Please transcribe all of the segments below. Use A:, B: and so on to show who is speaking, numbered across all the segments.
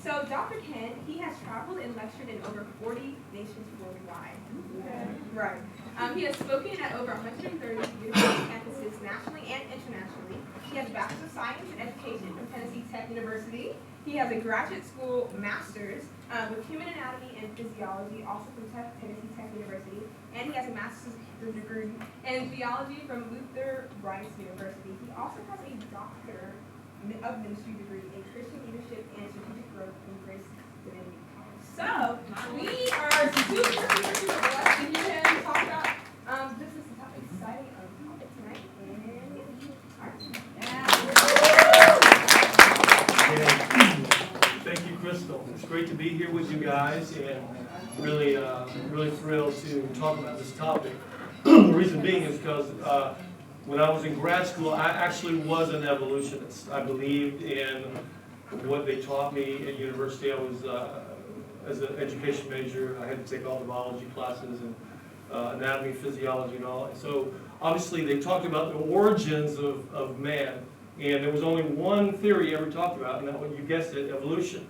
A: So Dr. Ken, he has traveled and lectured in over 40 nations worldwide. Okay. Right. He has spoken at over 130 university campuses nationally and internationally. He has a Bachelor of Science in Education from Tennessee Tech University. He has a graduate school master's with Human Anatomy and Physiology, also from Tennessee Tech University. And he has a master's degree in theology from Luther Rice University. He also has a doctor of ministry degree in Christian leadership and strategic growth from Grace Divinity College. So we are super blessed to hear him talk about this is a exciting topic tonight.
B: Thank you, Crystal. It's great to be here with you guys, and really thrilled to talk about this topic. The reason being is because when I was in grad school, I actually was an evolutionist. I believed in what they taught me at university. I was, as an education major, I had to take all the biology classes and anatomy, physiology, and all. And so obviously they talked about the origins of man. And there was only one theory ever talked about, and that was, you guessed it, evolution.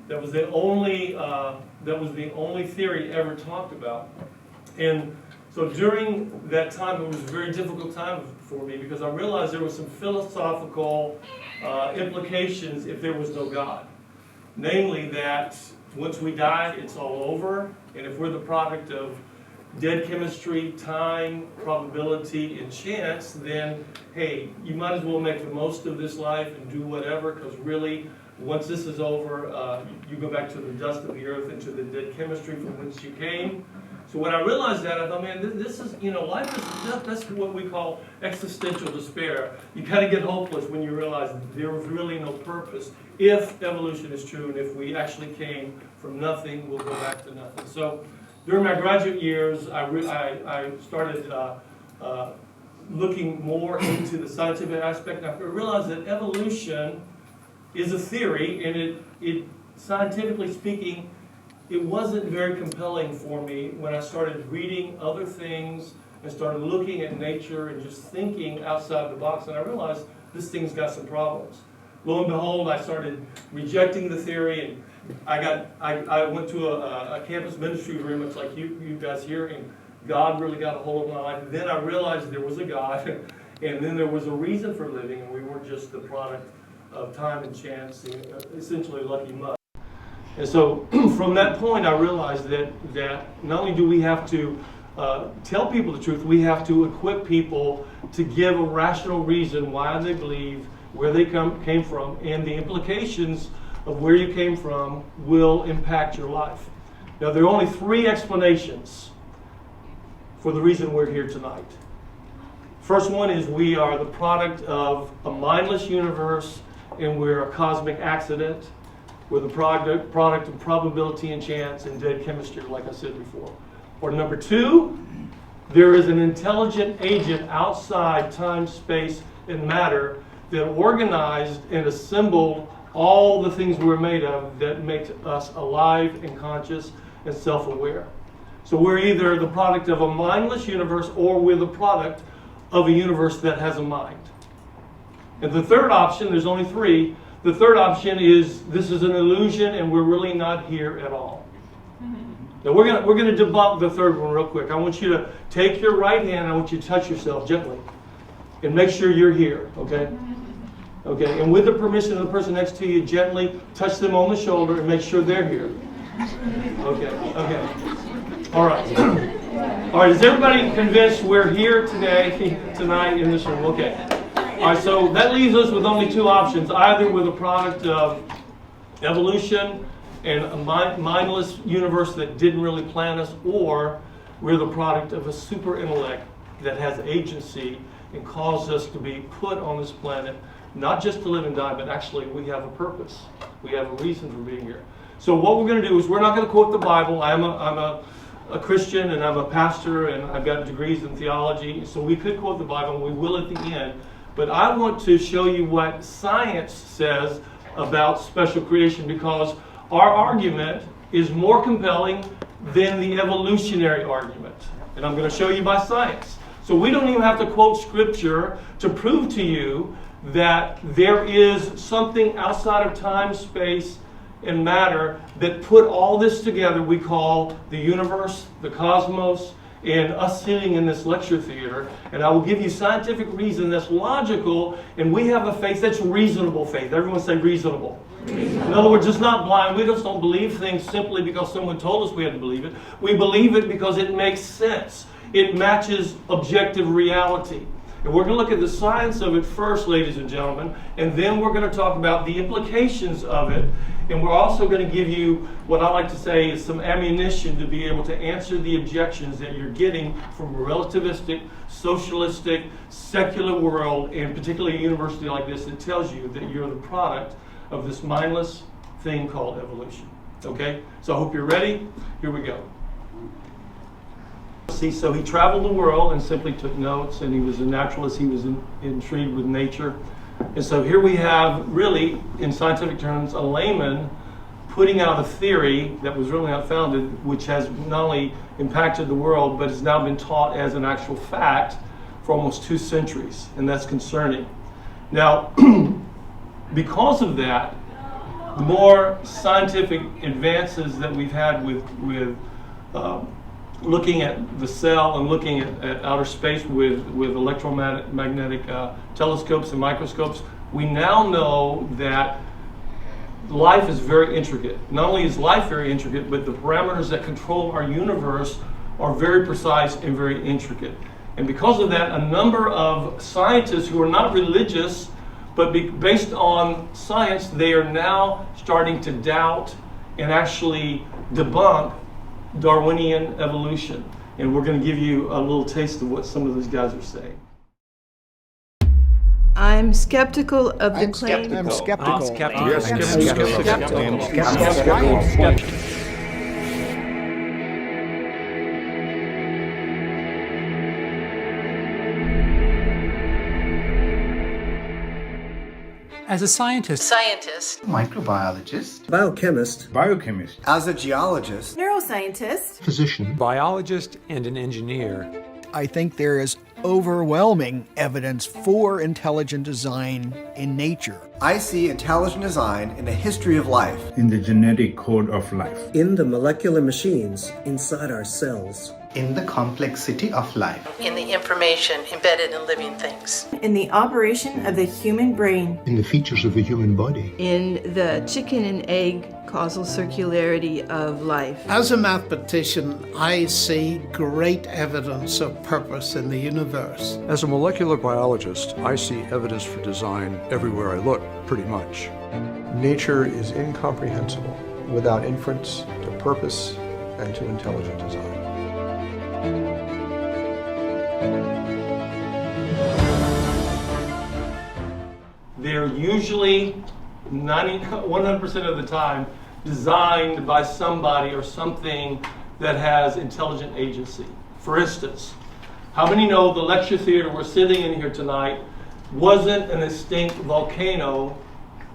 B: That was the only theory ever talked about. And so during that time, it was a very difficult time for me because I realized there were some philosophical implications if there was no God. Namely that once we die, it's all over, and if we're the product of dead chemistry, time, probability, and chance, then, hey, you might as well make the most of this life and do whatever, because really, once this is over, you go back to the dust of the earth and to the dead chemistry from whence you came. So when I realized that, I thought, man, this is, life is, that's what we call existential despair. You kind of get hopeless when you realize there was really no purpose. If evolution is true, and if we actually came from nothing, we'll go back to nothing. So during my graduate years, I started looking more into the scientific aspect. And I realized that evolution is a theory, and it scientifically speaking, it wasn't very compelling for me when I started reading other things and started looking at nature and just thinking outside the box. And I realized this thing's got some problems. Lo and behold, I started rejecting the theory, and I went to a campus ministry very much like you guys here, and God really got a hold of my life. And then I realized there was a God, and then there was a reason for living, and we weren't just the product of time and chance, and essentially lucky luck. And so from that point, I realized that not only do we have to tell people the truth, we have to equip people to give a rational reason why they believe, where they came from, and the implications of where you came from will impact your life. Now, there are only 3 explanations for the reason we're here tonight. First one is we are the product of a mindless universe, and we're a cosmic accident. We're the product of probability and chance and dead chemistry, like I said before. Or number 2, there is an intelligent agent outside time, space, and matter that organized and assembled all the things we're made of that makes us alive and conscious and self-aware. So we're either the product of a mindless universe, or we're the product of a universe that has a mind. And the third option, there's only 3, the third option is this is an illusion and we're really not here at all. Now we're gonna debunk the third one real quick. I want you to take your right hand and I want you to touch yourself gently and make sure you're here, okay? Okay, and with the permission of the person next to you, gently touch them on the shoulder and make sure they're here. Okay, okay. All right. All right, is everybody convinced we're here tonight in this room? Okay. All right, so that leaves us with only 2 options. Either we're the product of evolution and a mindless universe that didn't really plan us, or we're the product of a super intellect that has agency and caused us to be put on this planet, not just to live and die, but actually we have a purpose. We have a reason for being here. So what we're going to do is we're not going to quote the Bible. I'm a Christian, and I'm a pastor, and I've got degrees in theology, so we could quote the Bible, and we will at the end. But I want to show you what science says about special creation, because our argument is more compelling than the evolutionary argument. And I'm going to show you by science. So we don't even have to quote scripture to prove to you that there is something outside of time, space, and matter that put all this together we call the universe, the cosmos, and us sitting in this lecture theater. And I will give you scientific reason that's logical, and we have a faith that's reasonable faith. Everyone say reasonable. In other words, it's not blind. We just don't believe things simply because someone told us we had to believe it. We believe it because it makes sense. It matches objective reality. And we're going to look at the science of it first, ladies and gentlemen, and then we're going to talk about the implications of it. And we're also going to give you what I like to say is some ammunition to be able to answer the objections that you're getting from a relativistic, socialistic, secular world, and particularly a university like this that tells you that you're the product of this mindless thing called evolution. Okay? So I hope you're ready. Here we go. See, so he traveled the world and simply took notes, and he was a naturalist. He was intrigued with nature. And so here we have, really, in scientific terms, a layman putting out a theory that was really not founded, which has not only impacted the world, but has now been taught as an actual fact for almost 2 centuries, and that's concerning. Now, because of that, the more scientific advances that we've had with looking at the cell and looking at outer space with electromagnetic telescopes and microscopes, we now know that life is very intricate. Not only is life very intricate, but the parameters that control our universe are very precise and very intricate. And because of that, a number of scientists who are not religious, but based on science, they are now starting to doubt and actually debunk Darwinian evolution. And we're going to give you a little taste of what some of those guys are saying.
C: I'm skeptical of the claim.
D: I'm skeptical.
E: As a scientist,
F: microbiologist,
D: Biochemist.
F: as a geologist,
C: Neuroscientist.
D: Physician.
E: biologist, and an engineer,
G: I think there is overwhelming evidence for intelligent design in nature.
F: I see intelligent design in the history of life.
D: In the genetic code of life.
H: In the molecular machines inside our cells.
I: In the complexity of life.
J: In the information embedded in living things.
C: In the operation of the human brain.
D: In the features of the human body.
C: In the chicken and egg causal circularity of life.
K: As a mathematician, I see great evidence of purpose in the universe.
L: As a molecular biologist, I see evidence for design everywhere I look, pretty much.
M: Nature is incomprehensible without inference to purpose and to intelligent design.
B: They're usually 100% of the time designed by somebody or something that has intelligent agency. For instance, how many know the lecture theater we're sitting in here tonight wasn't an extinct volcano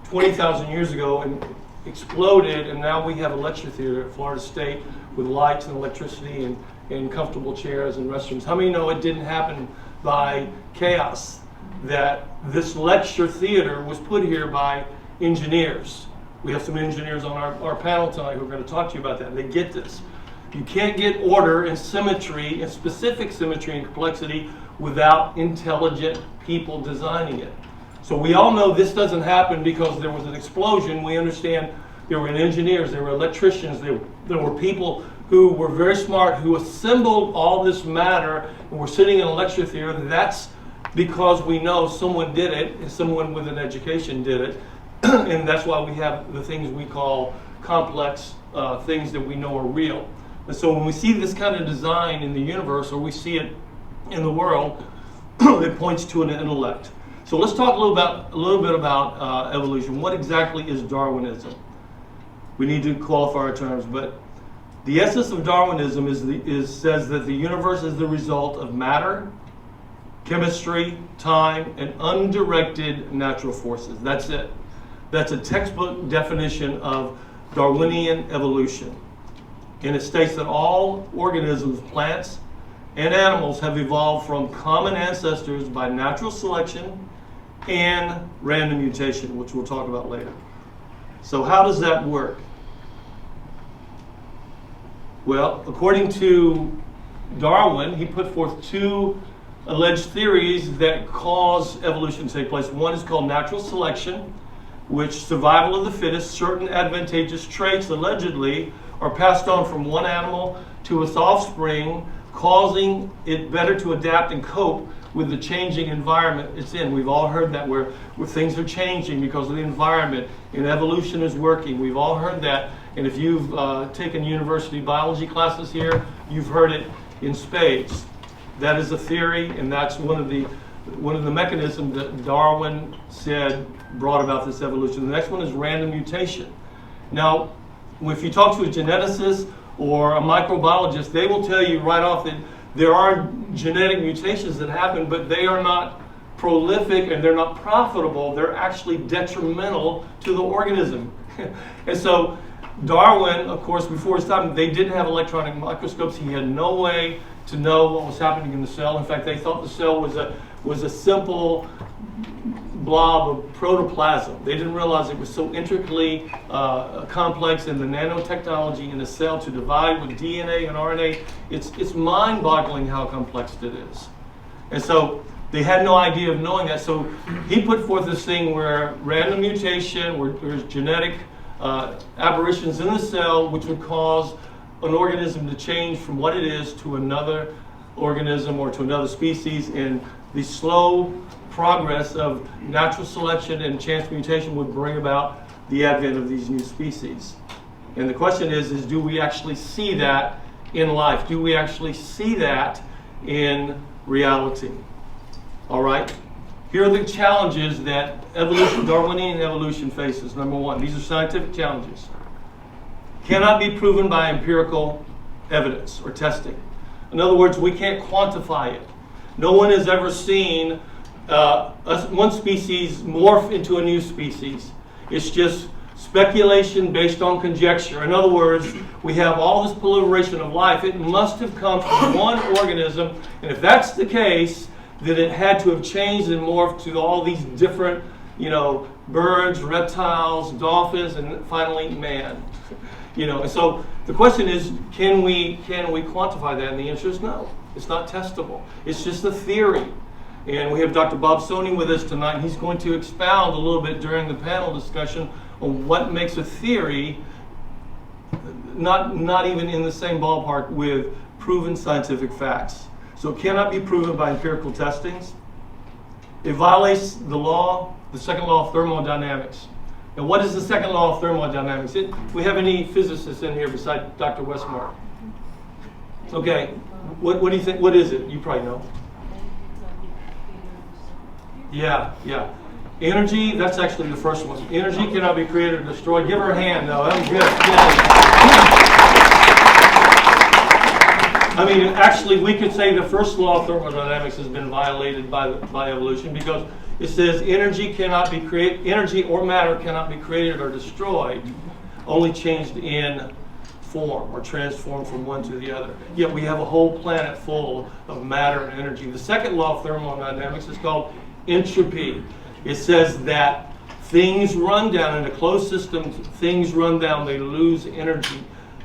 B: 20,000 years ago and exploded, and now we have a lecture theater at Florida State with lights and electricity and comfortable chairs and restrooms? How many know it didn't happen by chaos? That this lecture theater was put here by engineers. We have some engineers on our panel tonight who are going to talk to you about that. They get this. You can't get order and symmetry and specific symmetry and complexity without intelligent people designing it. So we all know this doesn't happen because there was an explosion. We understand there were engineers, there were electricians, there were people who were very smart, who assembled all this matter, and were sitting in a lecture theater. That's because we know someone did it, and someone with an education did it, and that's why we have the things we call complex things that we know are real. And so when we see this kind of design in the universe, or we see it in the world, it points to an intellect. So let's talk a little bit about evolution. What exactly is Darwinism? We need to qualify our terms, but the essence of Darwinism says that the universe is the result of matter, chemistry, time, and undirected natural forces. That's it. That's a textbook definition of Darwinian evolution. And it states that all organisms, plants, and animals have evolved from common ancestors by natural selection and random mutation, which we'll talk about later. So how does that work? Well, according to Darwin, he put forth two alleged theories that cause evolution to take place. One is called natural selection, which survival of the fittest, certain advantageous traits allegedly are passed on from one animal to its offspring, causing it better to adapt and cope with the changing environment it's in. We've all heard that where things are changing because of the environment and evolution is working. We've all heard that. And if you've taken university biology classes here, you've heard it in spades. That is a theory, and that's one of the mechanisms that Darwin said brought about this evolution. The next one is random mutation. Now, if you talk to a geneticist or a microbiologist, they will tell you right off that there are genetic mutations that happen, but they are not prolific and they're not profitable. They're actually detrimental to the organism. And so Darwin, of course, before his time, they didn't have electron microscopes. He had no way to know what was happening in the cell. In fact, they thought the cell was a simple blob of protoplasm. They didn't realize it was so intricately complex in the nanotechnology in the cell to divide with DNA and RNA. It's mind-boggling how complex it is. And so they had no idea of knowing that. So he put forth this thing where random mutation, where there's genetic aberrations in the cell, which would cause an organism to change from what it is to another organism or to another species, and the slow progress of natural selection and chance mutation would bring about the advent of these new species. And the question is do we actually see that in life? Do we actually see that in reality? All right? Here are the challenges that evolution, Darwinian evolution faces. Number one, these are scientific challenges. Cannot be proven by empirical evidence or testing. In other words, we can't quantify it. No one has ever seen one species morph into a new species. It's just speculation based on conjecture. In other words, we have all this proliferation of life. It must have come from one organism, and if that's the case, then it had to have changed and morphed to all these different, birds, reptiles, dolphins, and finally man. And so the question is, can we quantify that? And the answer is no. It's not testable. It's just a theory. And we have Dr. Bob Stoney with us tonight, and he's going to expound a little bit during the panel discussion on what makes a theory not even in the same ballpark with proven scientific facts. So it cannot be proven by empirical testings. It violates the law, the second law of thermodynamics. And what is the second law of thermodynamics? Do we have any physicists in here besides Dr. Westmark? Okay, what do you think? What is it? You probably know. Yeah. Energy, that's actually the first one. Energy cannot be created or destroyed. Give her a hand, though. That was good. I mean, actually, we could say the first law of thermodynamics has been violated by evolution, because it says energy or matter cannot be created or destroyed, only changed in form or transformed from one to the other. Yet we have a whole planet full of matter and energy. The second law of thermodynamics is called entropy. It says that things run down in a closed system. Things run down. They lose energy.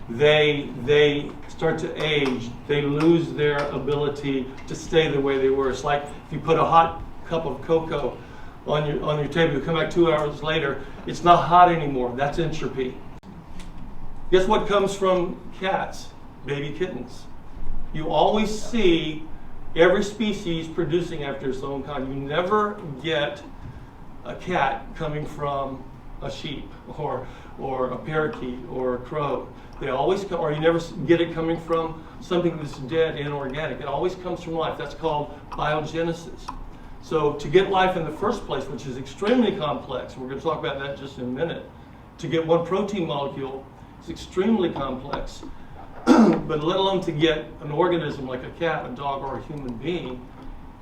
B: They start to age. They lose their ability to stay the way they were. It's like if you put a hot cup of cocoa on your table, you come back 2 hours later, it's not hot anymore. That's entropy. Guess what comes from cats? Baby kittens. You always see every species producing after its own kind. You never get a cat coming from a sheep or a parakeet or a crow. They always come, or you never get it coming from something that's dead, inorganic. It always comes from life. That's called biogenesis. So to get life in the first place, which is extremely complex, we're going to talk about that just in a minute, to get one protein molecule is extremely complex. But let alone to get an organism like a cat, a dog, or a human being,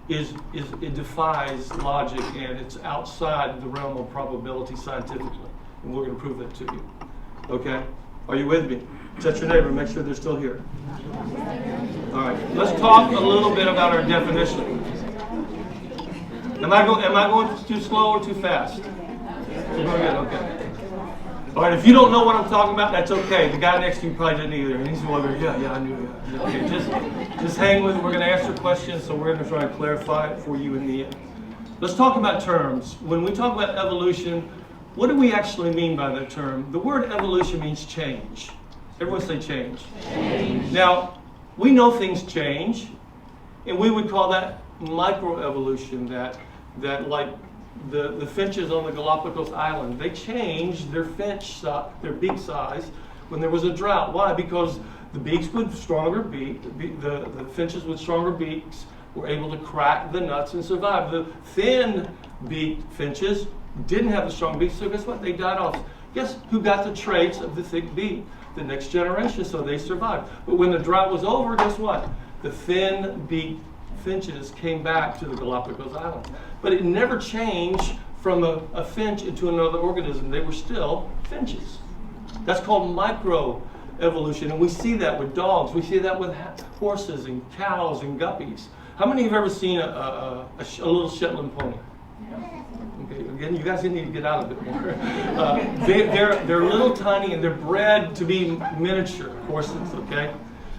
B: it defies logic, and it's outside the realm of probability scientifically. And we're going to prove that to you. Okay? Are you with me? Touch your neighbor, make sure they're still here. All right, let's talk a little bit about our definition. Am I going too slow or too fast? We're good, okay. All right, if you don't know what I'm talking about, that's okay. The guy next to you probably didn't either. And he's wondering, yeah, I knew that. Okay, just hang with it. We're going to answer questions, so we're going to try to clarify it for you in the end. Let's talk about terms. When we talk about evolution, what do we actually mean by that term? The word evolution means change. Everyone say change. Change. Now, we know things change, and we would call that microevolution, that like the finches on the Galapagos Island, they changed their beak size when there was a drought. Why? Because the beaks with stronger the finches with stronger beaks were able to crack the nuts and survive. The thin-beaked finches didn't have the strong beaks, so guess what? They died off. Guess who got the traits of the thick beak? The next generation, so they survived. But when the drought was over, guess what? The thin-beaked finches came back to the Galapagos Islands. But it never changed from a finch into another organism. They were still finches. That's called microevolution, and we see that with dogs. We see that with horses and cows and guppies. How many have ever seen a little Shetland pony? Okay, again, you guys need to get out a bit more. They're little tiny, and they're bred to be miniature horses, okay?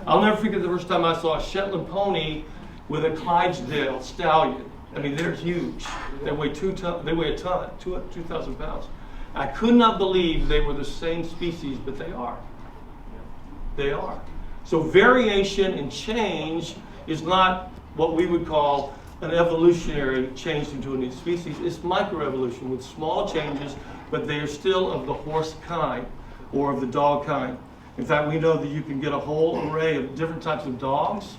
B: I'll never forget the first time I saw a Shetland pony with a Clydesdale stallion. I mean, they're huge. They weigh a ton, 2,000 pounds. I could not believe they were the same species, but they are. They are. So variation and change is not what we would call an evolutionary change into a new species. It's microevolution with small changes, but they are still of the horse kind or of the dog kind. In fact, we know that you can get a whole array of different types of dogs.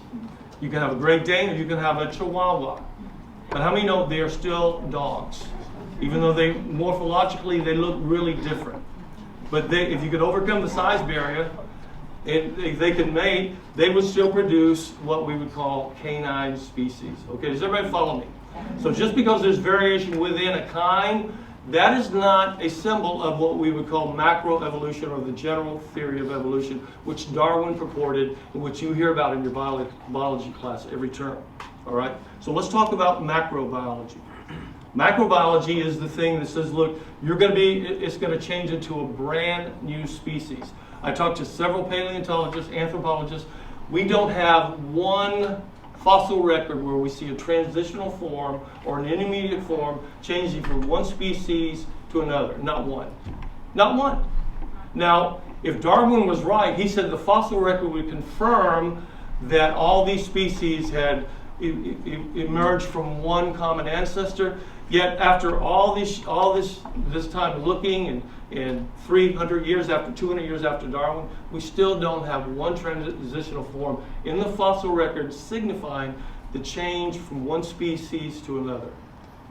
B: You can have a Great Dane or you can have a Chihuahua. But how many know they are still dogs? Even though they morphologically they look really different. But if you could overcome the size barrier, if they could mate, they would still produce what we would call canine species. Okay, does everybody follow me? So just because there's variation within a kind, that is not a symbol of what we would call macroevolution or the general theory of evolution, which Darwin purported and which you hear about in your biology class every term. All right? So let's talk about macrobiology. Macrobiology is the thing that says, look, it's going to change into a brand new species. I talked to several paleontologists, anthropologists. We don't have one fossil record where we see a transitional form or an intermediate form changing from one species to another. Not one. Not one. Now, if Darwin was right, he said the fossil record would confirm that all these species had emerged from one common ancestor. Yet after all this time looking and 300 years after, 200 years after Darwin, we still don't have one transitional form in the fossil record signifying the change from one species to another.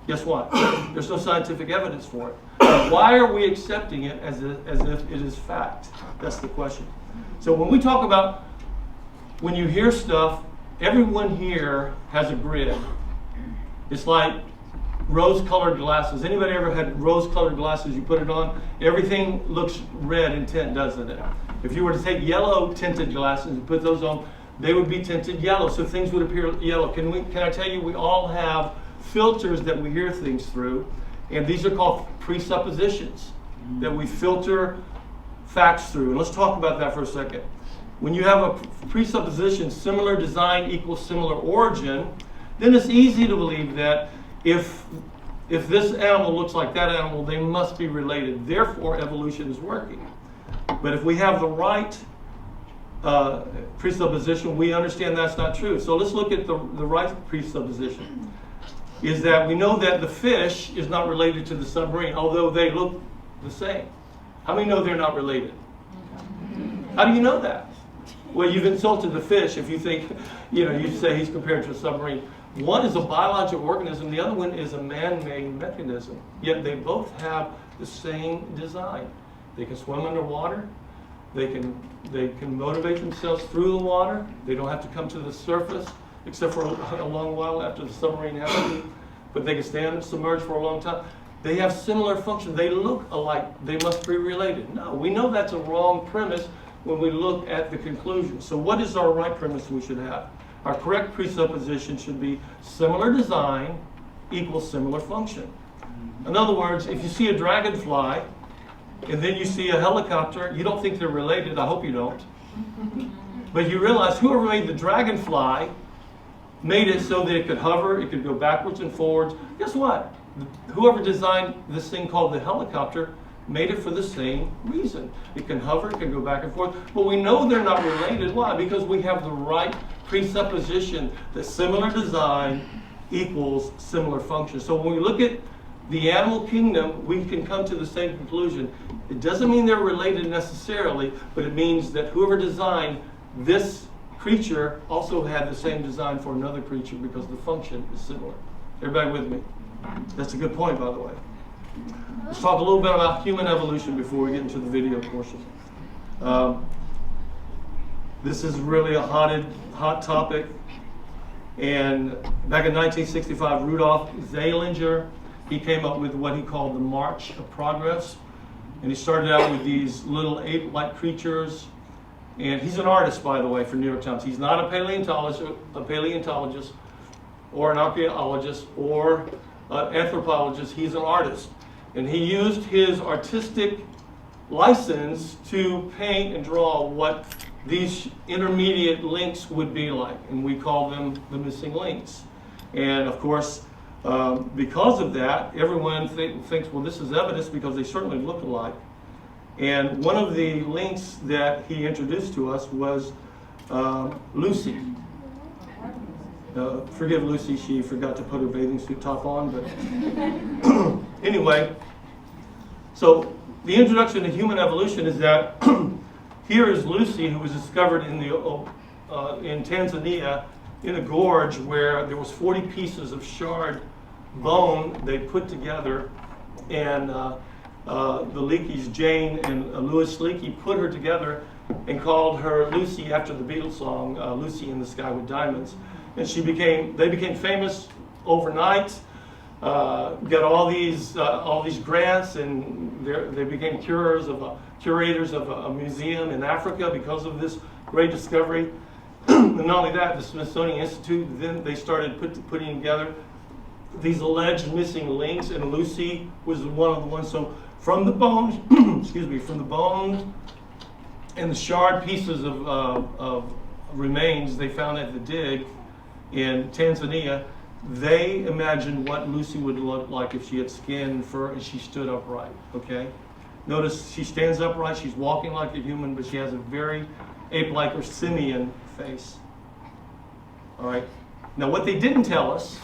B: Guess what? There's no scientific evidence for it. Why are we accepting it as if it is fact? That's the question. So when we talk about, when you hear stuff, everyone here has a grid. It's like rose-colored glasses. Anybody ever had rose-colored glasses? You put it on, everything looks red in tint, doesn't it? If you were to take yellow-tinted glasses and put those on, they would be tinted yellow, so things would appear yellow. Can I tell you, we all have filters that we hear things through, and these are called presuppositions that we filter facts through. And let's talk about that for a second. When you have a presupposition, similar design equals similar origin, then it's easy to believe that if this animal looks like that animal, they must be related. Therefore, evolution is working. But if we have the right presupposition, we understand that's not true. So let's look at the right presupposition. Is that we know that the fish is not related to the submarine, although they look the same. How many know they're not related? How do you know that? Well, you've insulted the fish if you think, you say he's compared to a submarine. One is a biological organism, the other one is a man-made mechanism. Yet they both have the same design. They can swim underwater. They can motivate themselves through the water. They don't have to come to the surface, except for a long while after the submarine has to. But they can stand submerged for a long time. They have similar functions. They look alike. They must be related. No, we know that's a wrong premise when we look at the conclusion. So what is our right premise we should have? Our correct presupposition should be similar design equals similar function. In other words, if you see a dragonfly and then you see a helicopter. You don't think they're related. I hope you don't. But you realize whoever made the dragonfly made it so that it could hover, it could go backwards and forwards. Guess what? Whoever designed this thing called the helicopter made it for the same reason. It can hover, it can go back and forth. But we know they're not related. Why? Because we have the right presupposition that similar design equals similar function. So when we look at the animal kingdom, we can come to the same conclusion. It doesn't mean they're related necessarily, but it means that whoever designed this creature also had the same design for another creature because the function is similar. Everybody with me? That's a good point, by the way. Let's talk a little bit about human evolution before we get into the video portion. This is really a hot topic. And back in 1965, Rudolf Zeilinger, he came up with what he called the March of Progress. And he started out with these little ape-like creatures. And he's an artist, by the way, for New York Times. He's not a paleontologist or an archaeologist or an anthropologist. He's an artist. And he used his artistic license to paint and draw what these intermediate links would be like. And we call them the missing links. And of course, because of that, everyone thinks, well, this is evidence because they certainly look alike. And one of the links that he introduced to us was Lucy. Forgive Lucy, she forgot to put her bathing suit top on, but anyway. So the introduction to human evolution is that here is Lucy, who was discovered in Tanzania in a gorge where there was 40 pieces of shard bone they put together, and the Leakeys, Jane and Louis Leakey, put her together and called her Lucy after the Beatles song, Lucy in the Sky with Diamonds. And they became famous overnight, got all these grants, and they became curators of a museum in Africa because of this great discovery. And not only that, the Smithsonian Institute, then they started putting together these alleged missing links, and Lucy was one of the ones. So from the bones, from the bones and the shard pieces of remains they found at the dig in Tanzania, they imagined what Lucy would look like if she had skin and fur and she stood upright, okay? Notice she stands upright, she's walking like a human, but she has a very ape-like or simian face. All right. Now what they didn't tell us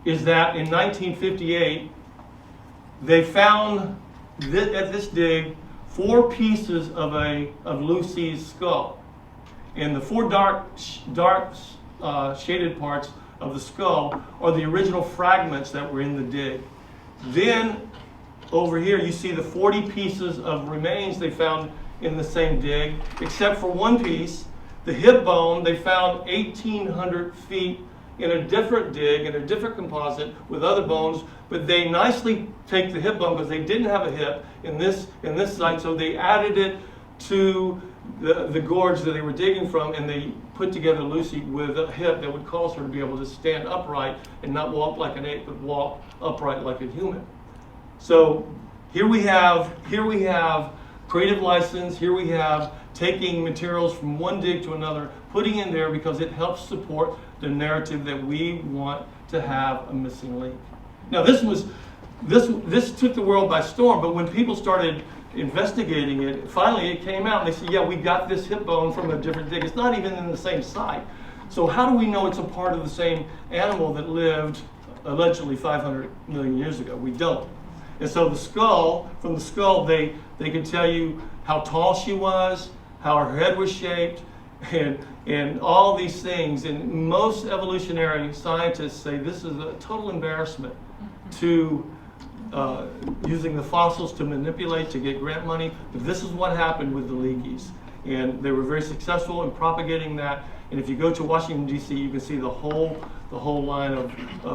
B: is that in 1958, they found at this dig 4 pieces of Lucy's skull. And the 4 dark shaded parts of the skull are the original fragments that were in the dig. Then over here you see the 40 pieces of remains they found in the same dig, except for one piece, the hip bone, they found 1,800 feet in a different dig, in a different composite with other bones, but they nicely take the hip bone because they didn't have a hip in this site, so they added it to the gorge that they were digging from, and they put together Lucy with a hip that would cause her to be able to stand upright and not walk like an ape, but walk upright like a human. So here we have creative license, here we have taking materials from one dig to another, putting in there because it helps support the narrative that we want to have a missing link. Now this took the world by storm, but when people started investigating it, finally it came out and they said, yeah, we got this hip bone from a different dig. It's not even in the same site. So how do we know it's a part of the same animal that lived allegedly 500 million years ago? We don't. And so from the skull, they could tell you how tall she was, how her head was shaped, and all these things. And most evolutionary scientists say this is a total embarrassment to using the fossils to manipulate, to get grant money. But this is what happened with the Leakeys. And they were very successful in propagating that. And if you go to Washington, D.C., you can see the whole line of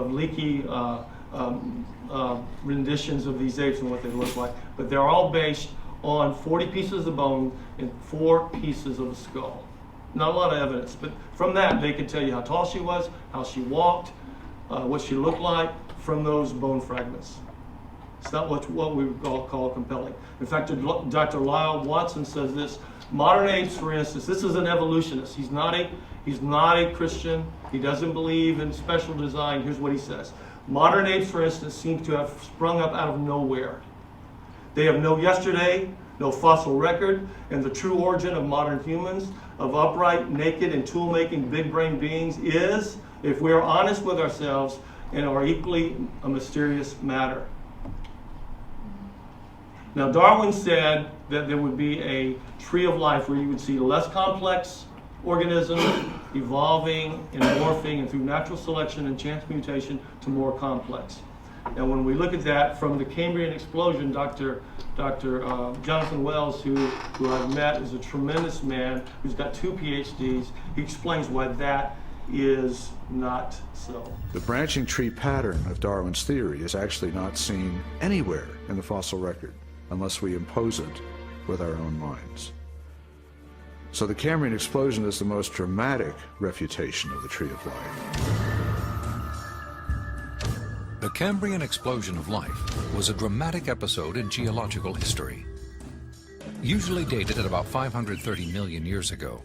B: Leakey renditions of these apes and what they look like. But they're all based on 40 pieces of bone and 4 pieces of a skull. Not a lot of evidence, but from that they could tell you how tall she was, how she walked, what she looked like from those bone fragments. It's not what we would call compelling. In fact, Dr. Lyle Watson says this: modern apes, for instance, this is an evolutionist. He's not a Christian. He doesn't believe in special design. Here's what he says: modern apes, for instance, seem to have sprung up out of nowhere. They have no yesterday, no fossil record, and the true origin of modern humans, of upright, naked, and tool-making big-brain beings is, if we are honest with ourselves, and are equally a mysterious matter. Now, Darwin said that there would be a tree of life where you would see less complex organisms evolving and morphing, and through natural selection and chance mutation, to more complex. Now, when we look at that from the Cambrian explosion, Dr. Jonathan Wells, who I've met, is a tremendous man who's got 2 PhDs. He explains why that is not so.
L: The branching tree pattern of Darwin's theory is actually not seen anywhere in the fossil record unless we impose it with our own minds. So the Cambrian explosion is the most dramatic refutation of the tree of life.
N: The Cambrian explosion of life was a dramatic episode in geological history. Usually dated at about 530 million years ago,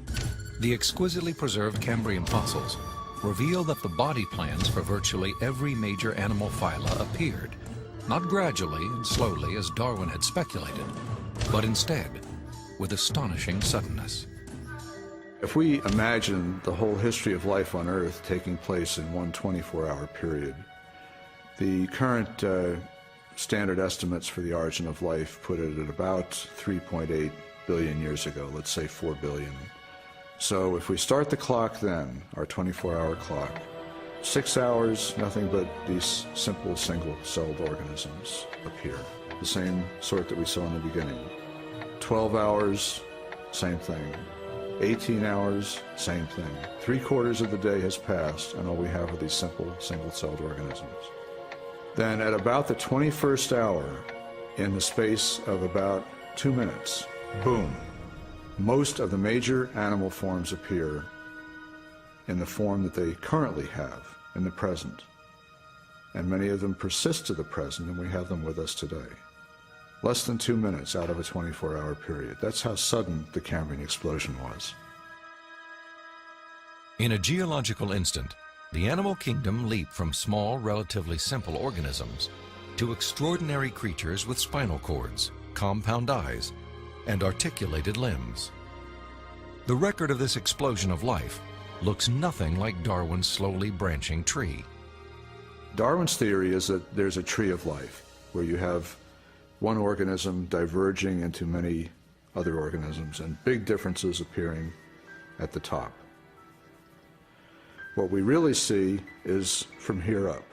N: the exquisitely preserved Cambrian fossils reveal that the body plans for virtually every major animal phyla appeared, not gradually and slowly as Darwin had speculated, but instead with astonishing suddenness.
L: If we imagine the whole history of life on Earth taking place in one 24-hour period, the current standard estimates for the origin of life put it at about 3.8 billion years ago, let's say 4 billion. So if we start the clock then, our 24-hour clock, 6 hours, nothing but these simple single-celled organisms appear, the same sort that we saw in the beginning. 12 hours, same thing. 18 hours, same thing. 3/4 of the day has passed, and all we have are these simple single-celled organisms. Then at about the 21st hour, in the space of about 2 minutes, boom, most of the major animal forms appear in the form that they currently have in the present. And many of them persist to the present, and we have them with us today. Less than 2 minutes out of a 24-hour period. That's how sudden the Cambrian explosion was.
N: In a geological instant, the animal kingdom leaped from small, relatively simple organisms to extraordinary creatures with spinal cords, compound eyes, and articulated limbs. The record of this explosion of life looks nothing like Darwin's slowly branching tree.
L: Darwin's theory is that there's a tree of life where you have one organism diverging into many other organisms and big differences appearing at the top. What we really see is from here up.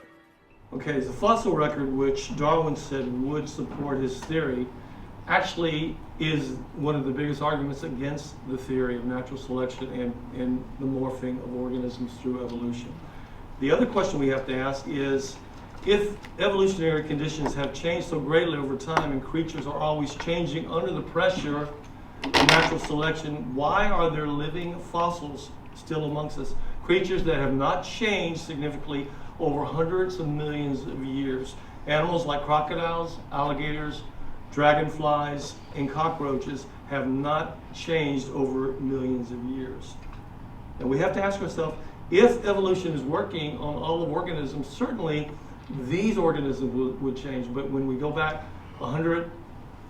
B: Okay, the fossil record, which Darwin said would support his theory, actually is one of the biggest arguments against the theory of natural selection and the morphing of organisms through evolution. The other question we have to ask is, if evolutionary conditions have changed so greatly over time and creatures are always changing under the pressure of natural selection, why are there living fossils still amongst us? Creatures that have not changed significantly over hundreds of millions of years. Animals like crocodiles, alligators, dragonflies, and cockroaches have not changed over millions of years. And we have to ask ourselves, if evolution is working on all of organisms, certainly these organisms would change. But when we go back 100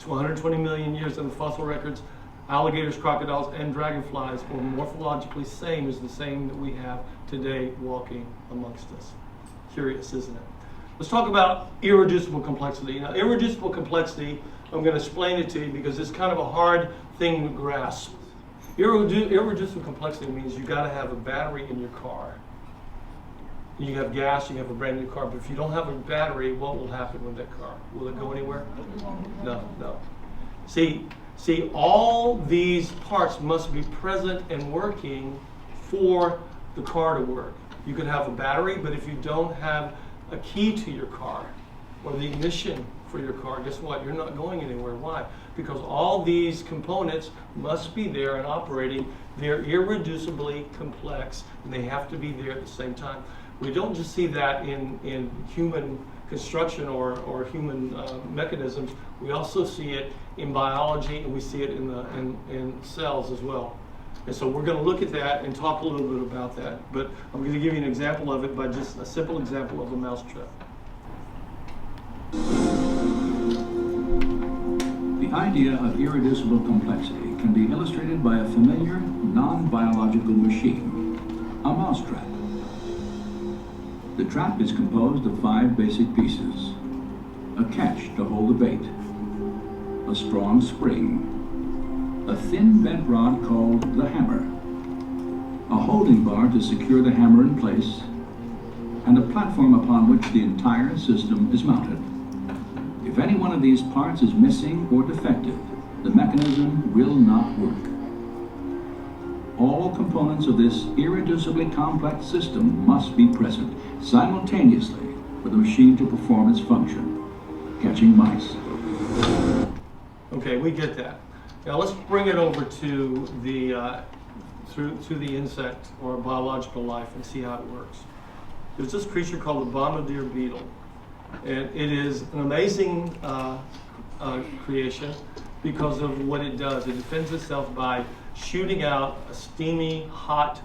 B: to 120 million years in the fossil records, alligators, crocodiles, and dragonflies are morphologically same as the same that we have today walking amongst us. Curious, isn't it? Let's talk about irreducible complexity. Now, irreducible complexity, I'm going to explain it to you because it's kind of a hard thing to grasp. Irreducible complexity means you got to have a battery in your car. You have gas, you have a brand new car, but if you don't have a battery, what will happen with that car? Will it go anywhere? No. See, all these parts must be present and working for the car to work. You could have a battery, but if you don't have a key to your car or the ignition for your car, guess what? You're not going anywhere. Why? Because all these components must be there and operating. They're irreducibly complex, and they have to be there at the same time. We don't just see that in human construction or human mechanisms, we also see it in biology, and we see it in cells as well. And so we're going to look at that and talk a little bit about that. But I'm going to give you an example of it by just a simple example of a mousetrap.
O: The idea of irreducible complexity can be illustrated by a familiar, non-biological machine, a mousetrap. The trap is composed of 5 basic pieces: a catch to hold the bait, a strong spring, a thin bent rod called the hammer, a holding bar to secure the hammer in place, and a platform upon which the entire system is mounted. If any one of these parts is missing or defective, the mechanism will not work. All components of this irreducibly complex system must be present simultaneously for the machine to perform its function, catching mice.
B: Okay, we get that. Now let's bring it over to the to the insect or biological life and see how it works. There's this creature called the bombardier beetle, and it is an amazing creation because of what it does. It defends itself by shooting out a steamy, hot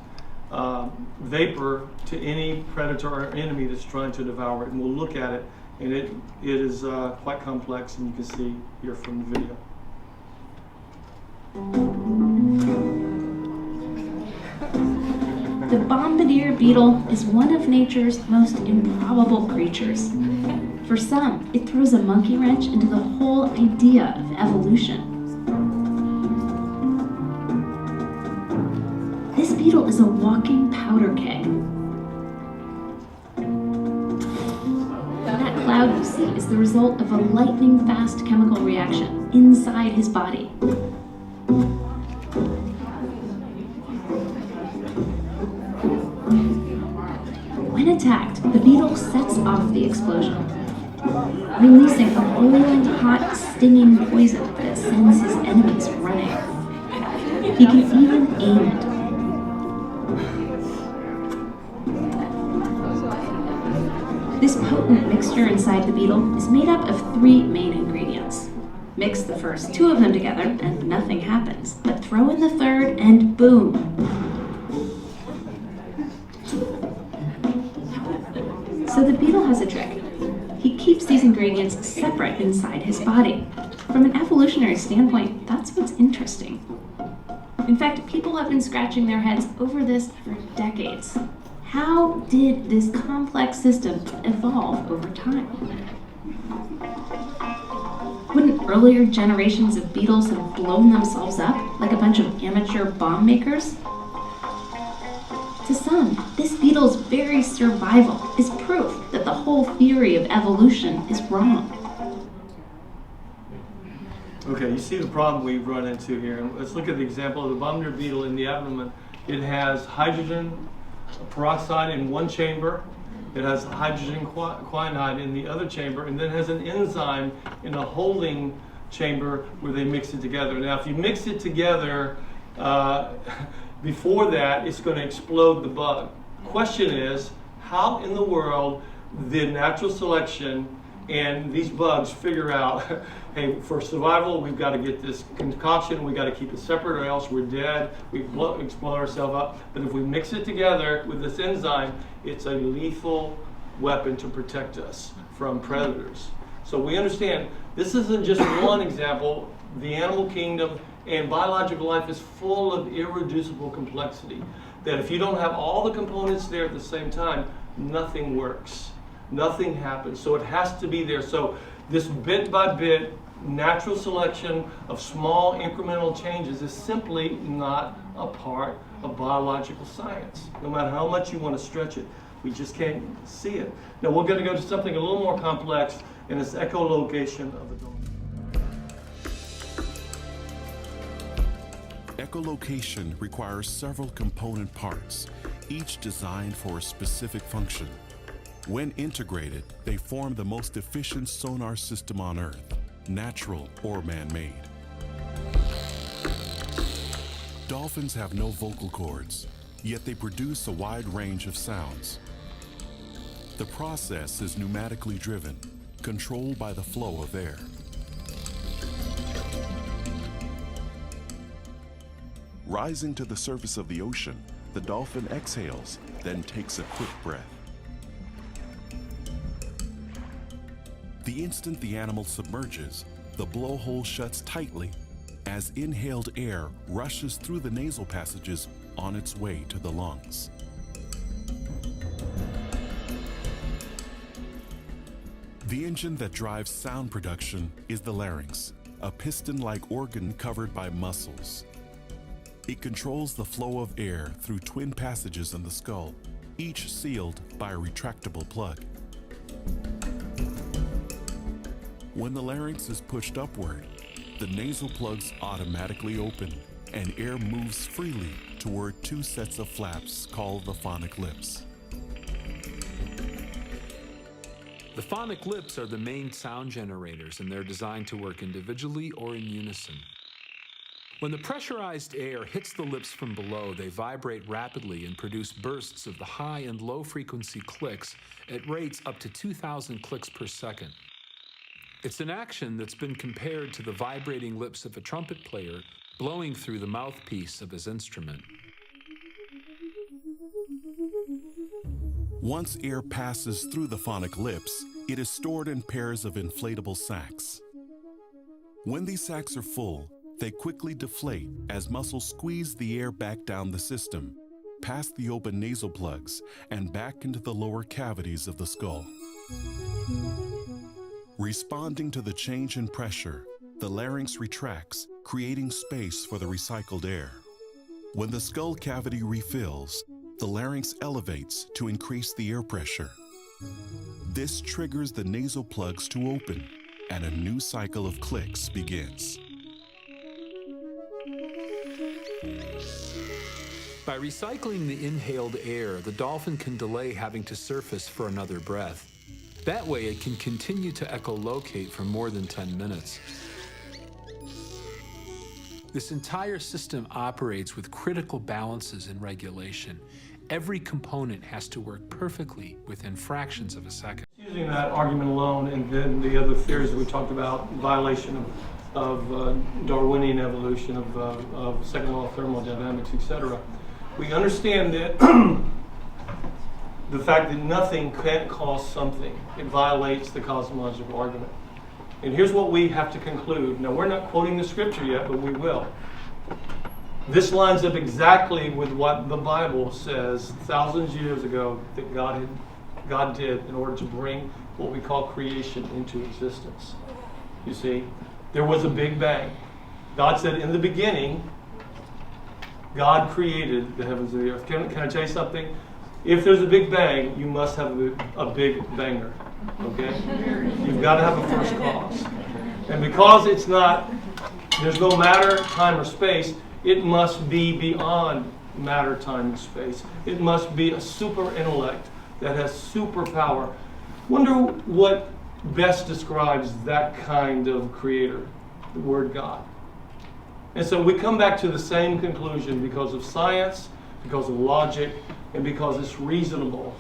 B: vapor to any predator or enemy that's trying to devour it. And we'll look at it, and it is quite complex, and you can see here from the video.
P: The bombardier beetle is one of nature's most improbable creatures. For some, it throws a monkey wrench into the whole idea of evolution. This beetle is a walking powder keg. That cloud you see is the result of a lightning-fast chemical reaction inside his body. When attacked, the beetle sets off the explosion, releasing a boiling hot, stinging poison that sends his enemies running. He can even aim it. This potent mixture inside the beetle is made up of 3 main ingredients. Mix the first 2 of them together and nothing happens, but throw in the third and boom! So the beetle has a trick. He keeps these ingredients separate inside his body. From an evolutionary standpoint, that's what's interesting. In fact, people have been scratching their heads over this for decades. How did this complex system evolve over time? Wouldn't earlier generations of beetles have blown themselves up like a bunch of amateur bomb makers? To some, this beetle's very survival is proof that the whole theory of evolution is wrong.
B: Okay, you see the problem we've run into here. Let's look at the example of the bombardier beetle in the abdomen. It has hydrogen peroxide in one chamber. It has hydrogen quinine in the other chamber, and then has an enzyme in a holding chamber where they mix it together. Now, if you mix it together, before that, it's going to explode the bug. Question is, how in the world did natural selection and these bugs figure out, hey, for survival, we've got to get this concoction, we've got to keep it separate or else we're dead, we explode ourselves up. But if we mix it together with this enzyme, it's a lethal weapon to protect us from predators. So we understand this isn't just one example. The animal kingdom and biological life is full of irreducible complexity, that if you don't have all the components there at the same time, nothing works. Nothing happens. So it has to be there. So this bit by bit natural selection of small incremental changes is simply not a part of biological science, no matter how much you want to stretch it. We just can't see it. Now we're going to go to something a little more complex, and it's echolocation of the domain.
Q: Echolocation requires several component parts, each designed for a specific function. When integrated, they form the most efficient sonar system on Earth, natural or man-made. Dolphins have no vocal cords, yet they produce a wide range of sounds. The process is pneumatically driven, controlled by the flow of air. Rising to the surface of the ocean, the dolphin exhales, then takes a quick breath. The instant the animal submerges, the blowhole shuts tightly as inhaled air rushes through the nasal passages on its way to the lungs. The engine that drives sound production is the larynx, a piston-like organ covered by muscles. It controls the flow of air through twin passages in the skull, each sealed by a retractable plug. When the larynx is pushed upward, the nasal plugs automatically open and air moves freely toward two sets of flaps called the phonic lips.
E: The phonic lips are the main sound generators, and they're designed to work individually or in unison. When the pressurized air hits the lips from below, they vibrate rapidly and produce bursts of the high and low frequency clicks at rates up to 2,000 clicks per second. It's an action that's been compared to the vibrating lips of a trumpet player blowing through the mouthpiece of his instrument.
Q: Once air passes through the phonic lips, it is stored in pairs of inflatable sacs. When these sacs are full, they quickly deflate as muscles squeeze the air back down the system, past the open nasal plugs, and back into the lower cavities of the skull. Responding to the change in pressure, the larynx retracts, creating space for the recycled air. When the skull cavity refills, the larynx elevates to increase the air pressure. This triggers the nasal plugs to open, and a new cycle of clicks begins.
E: By recycling the inhaled air, the dolphin can delay having to surface for another breath. That way, it can continue to echolocate for more than 10 minutes. This entire system operates with critical balances and regulation. Every component has to work perfectly within fractions of a second.
B: Using that argument alone, and then the other theories that we talked about, violation of Darwinian evolution, of second law of thermodynamics, etc., we understand that the fact that nothing can't cause something, it violates the cosmological argument. And here's what we have to conclude. Now, we're not quoting the scripture yet, but we will. This lines up exactly with what the Bible says thousands of years ago that God did in order to bring what we call creation into existence. You see, there was a big bang. God said, in the beginning, God created the heavens and the earth. Can I tell you something? If there's a big bang, you must have a big banger. Okay? You've got to have a first cause. And because there's no matter, time, or space, it must be beyond matter, time, and space. It must be a super intellect that has superpower. Wonder what best describes that kind of creator, the word God. And so we come back to the same conclusion because of science, because of logic, and because it's reasonable.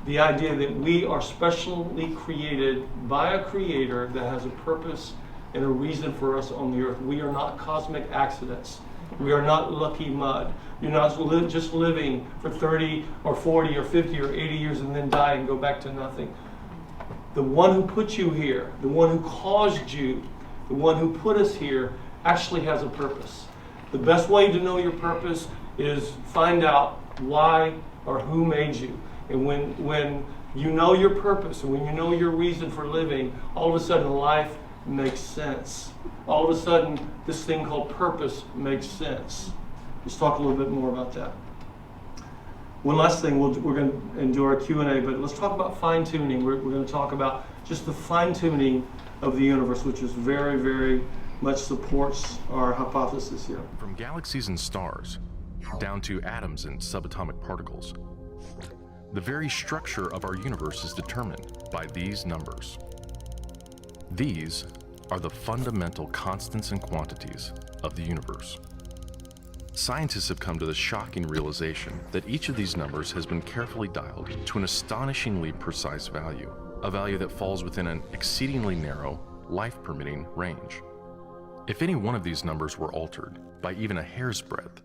B: The idea that we are specially created by a creator that has a purpose and a reason for us on the earth. We are not cosmic accidents. We are not lucky mud. You're not just living for 30 or 40 or 50 or 80 years and then die and go back to nothing. The one who put you here, the one who caused you, the one who put us here, actually has a purpose. The best way to know your purpose is find out why or who made you. And when you know your purpose and when you know your reason for living, all of a sudden life makes sense. All of a sudden this thing called purpose makes sense. Let's talk a little bit more about that. One last thing, we're going to do our Q&A, but let's talk about fine-tuning. We're going to talk about just the fine-tuning of the universe, which is very, very much supports our hypothesis here.
R: From galaxies and stars, down to atoms and subatomic particles, the very structure of our universe is determined by these numbers. These are the fundamental constants and quantities of the universe. scientists have come to the shocking realization that each of these numbers has been carefully dialed to an astonishingly precise value, a value that falls within an exceedingly narrow, life-permitting range. If any one of these numbers were altered by even a hair's breadth,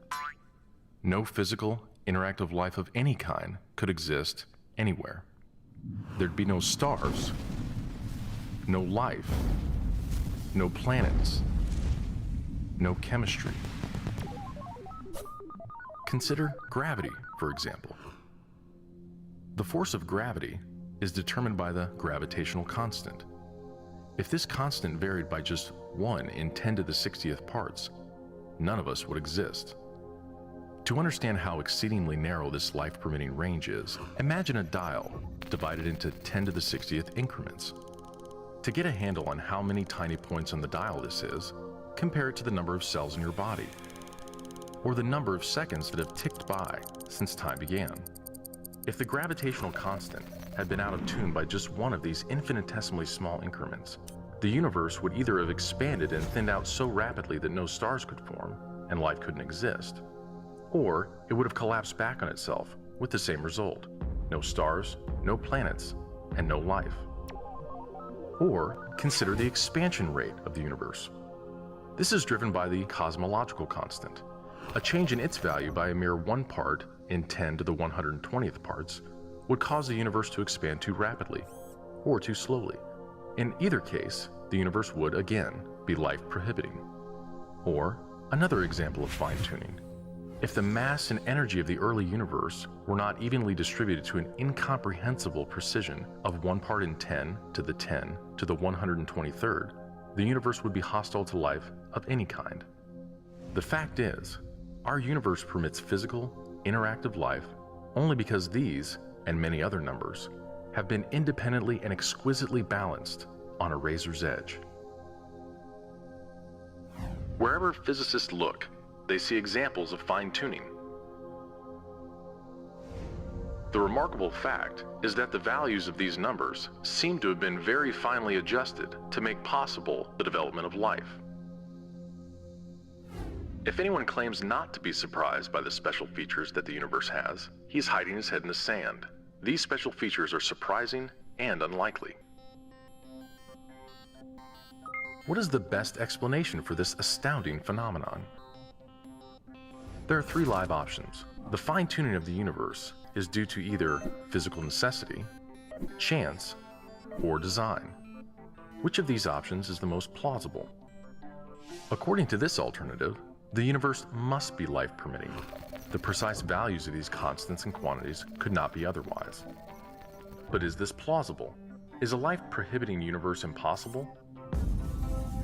R: no physical, interactive life of any kind could exist anywhere. There'd be no stars, no life, no planets, no chemistry. Consider gravity, for example. The force of gravity is determined by the gravitational constant. If this constant varied by just 1 in 10 to the 60th parts, none of us would exist. To understand how exceedingly narrow this life-permitting range is, imagine a dial divided into 10 to the 60th increments. To get a handle on how many tiny points on the dial this is, compare it to the number of cells in your body, or the number of seconds that have ticked by since time began. If the gravitational constant had been out of tune by just one of these infinitesimally small increments, the universe would either have expanded and thinned out so rapidly that no stars could form and life couldn't exist, or it would have collapsed back on itself with the same result: no stars, no planets, and no life. Or consider the expansion rate of the universe. This is driven by the cosmological constant. A change in its value by a mere 1 part in 10 to the 120th parts would cause the universe to expand too rapidly or too slowly. In either case, the universe would, again, be life-prohibiting. Or another example of fine-tuning. If the mass and energy of the early universe were not evenly distributed to an incomprehensible precision of 1 part in 10 to the 10 to the 123rd, the universe would be hostile to life of any kind. The fact is, our universe permits physical, interactive life only because these, and many other numbers, have been independently and exquisitely balanced on a razor's edge. Wherever physicists look, they see examples of fine-tuning. The remarkable fact is that the values of these numbers seem to have been very finely adjusted to make possible the development of life. If anyone claims not to be surprised by the special features that the universe has, he's hiding his head in the sand. These special features are surprising and unlikely. What is the best explanation for this astounding phenomenon? There are 3 live options. The fine-tuning of the universe is due to either physical necessity, chance, or design. Which of these options is the most plausible? According to this alternative, the universe must be life-permitting. The precise values of these constants and quantities could not be otherwise. But is this plausible? Is a life-prohibiting universe impossible?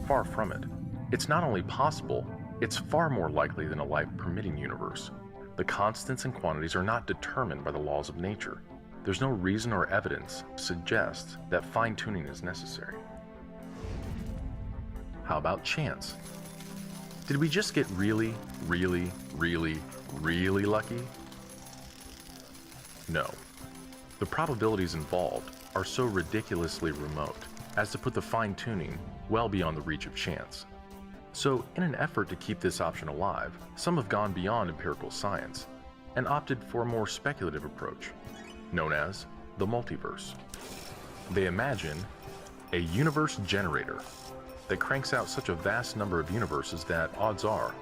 R: Far from it. It's not only possible, it's far more likely than a life-permitting universe. The constants and quantities are not determined by the laws of nature. There's no reason or evidence to suggest that fine-tuning is necessary. How about chance? Did we just get really, really, really, really lucky? No. The probabilities involved are so ridiculously remote as to put the fine-tuning well beyond the reach of chance. So, in an effort to keep this option alive, some have gone beyond empirical science and opted for a more speculative approach, known as the multiverse. They imagine a universe generator that cranks out such a vast number of universes that, odds are,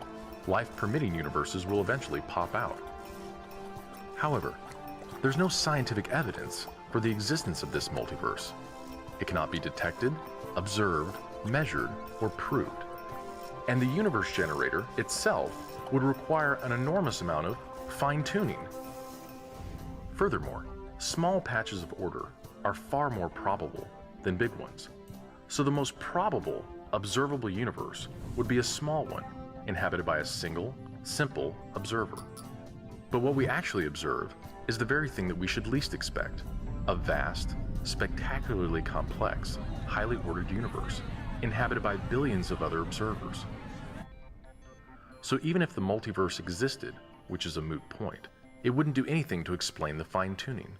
R: life-permitting universes will eventually pop out. However, there's no scientific evidence for the existence of this multiverse. It cannot be detected, observed, measured, or proved. And the universe generator itself would require an enormous amount of fine-tuning. Furthermore, small patches of order are far more probable than big ones. So the most probable observable universe would be a small one, inhabited by a single, simple observer. But what we actually observe is the very thing that we should least expect: a vast, spectacularly complex, highly ordered universe, inhabited by billions of other observers. So even if the multiverse existed, which is a moot point, it wouldn't do anything to explain the fine-tuning.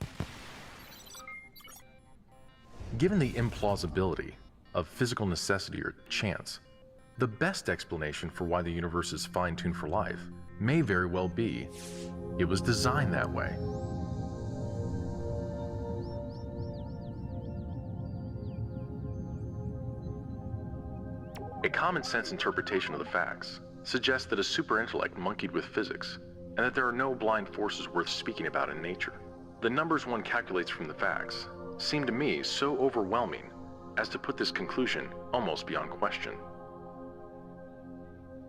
R: Given the implausibility of physical necessity or chance, the best explanation for why the universe is fine-tuned for life may very well be. It was designed that way. A common-sense interpretation of the facts suggests that a superintellect monkeyed with physics, and that there are no blind forces worth speaking about in nature. The numbers one calculates from the facts seem to me so overwhelming as to put this conclusion almost beyond question.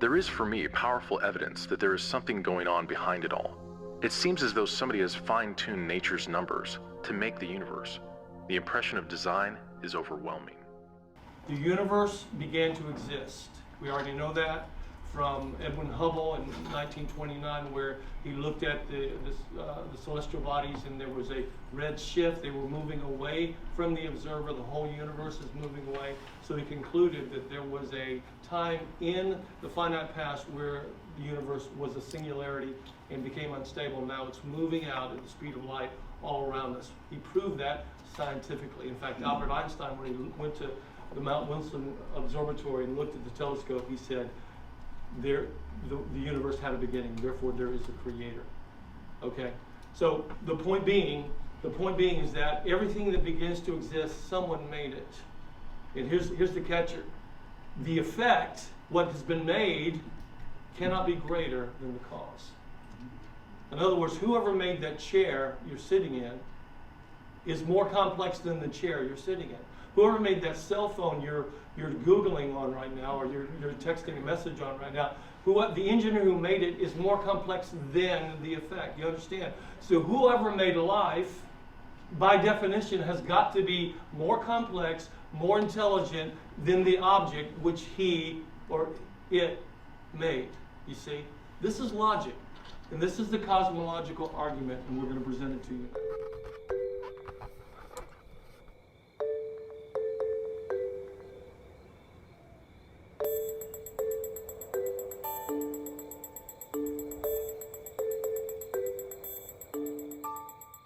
R: There is for me powerful evidence that there is something going on behind it all. It seems as though somebody has fine-tuned nature's numbers to make the universe. The impression of design is overwhelming.
B: The universe began to exist. We already know that from Edwin Hubble in 1929, where he looked at the celestial bodies and there was a red shift. They were moving away from the observer. The whole universe is moving away. So he concluded that there was a time in the finite past where the universe was a singularity and became unstable. Now it's moving out at the speed of light all around us. He proved that scientifically. In fact, Albert Einstein, when he went to the Mount Wilson Observatory and looked at the telescope, he said, the universe had a beginning, therefore there is a creator. Okay? So the point being is that everything that begins to exist, someone made it. And here's the catcher. The effect, what has been made, cannot be greater than the cause. In other words, whoever made that chair you're sitting in is more complex than the chair you're sitting in. Whoever made that cell phone you're Googling on right now, or you're texting a message on right now, the engineer who made it is more complex than the effect. You understand? So whoever made life, by definition, has got to be more complex, more intelligent than the object which he or it made. You see? This is logic. And this is the cosmological argument, and we're going to present it to you.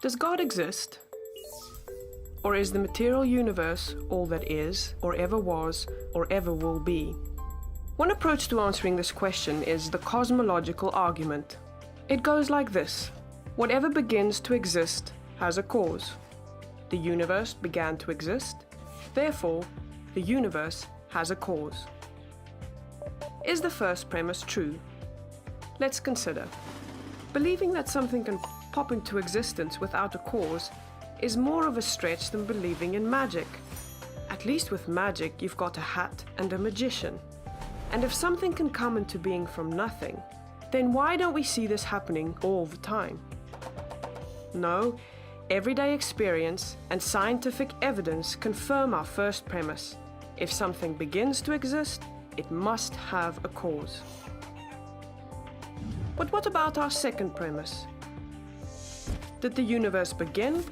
S: Does God exist? Or is the material universe all that is, or ever was, or ever will be? One approach to answering this question is the cosmological argument. It goes like this: whatever begins to exist has a cause. The universe began to exist, therefore, the universe has a cause. Is the first premise true? Let's consider. Believing that something can pop into existence without a cause is more of a stretch than believing in magic. At least with magic, you've got a hat and a magician. And if something can come into being from nothing, then why don't we see this happening all the time? No, everyday experience and scientific evidence confirm our first premise. If something begins to exist, it must have a cause. But what about our second premise? Did the universe begin,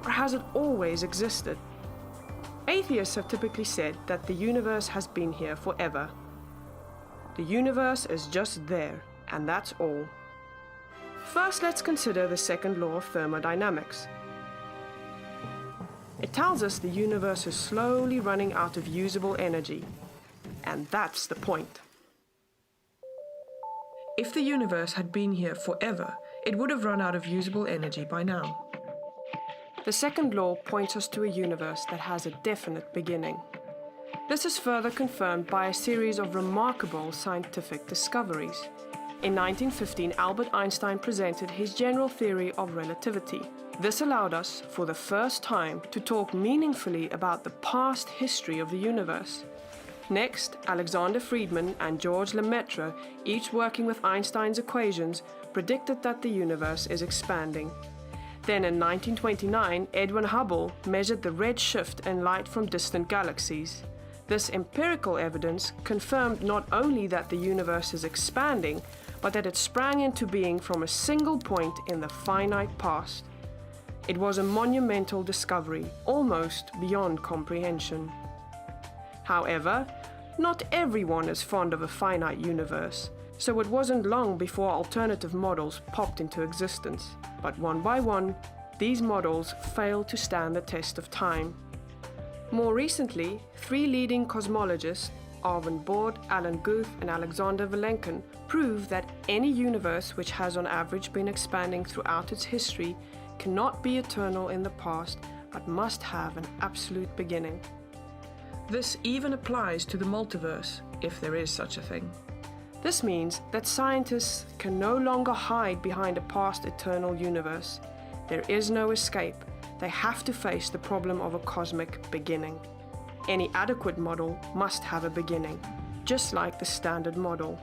S: or has it always existed? Atheists have typically said that the universe has been here forever. The universe is just there, and that's all. First, let's consider the second law of thermodynamics. It tells us the universe is slowly running out of usable energy, and that's the point. If the universe had been here forever, it would have run out of usable energy by now. The second law points us to a universe that has a definite beginning. This is further confirmed by a series of remarkable scientific discoveries. In 1915, Albert Einstein presented his general theory of relativity. This allowed us, for the first time, to talk meaningfully about the past history of the universe. Next, Alexander Friedmann and George Lemaitre, each working with Einstein's equations, predicted that the universe is expanding. Then in 1929, Edwin Hubble measured the red shift in light from distant galaxies. This empirical evidence confirmed not only that the universe is expanding, but that it sprang into being from a single point in the finite past. It was a monumental discovery, almost beyond comprehension. However, not everyone is fond of a finite universe, so it wasn't long before alternative models popped into existence. But one by one, these models failed to stand the test of time. More recently, 3 leading cosmologists, Arvin Bord, Alan Guth, and Alexander Vilenkin prove that any universe which has on average been expanding throughout its history cannot be eternal in the past, but must have an absolute beginning. This even applies to the multiverse, if there is such a thing. This means that scientists can no longer hide behind a past eternal universe. There is no escape. They have to face the problem of a cosmic beginning. Any adequate model must have a beginning, just like the standard model.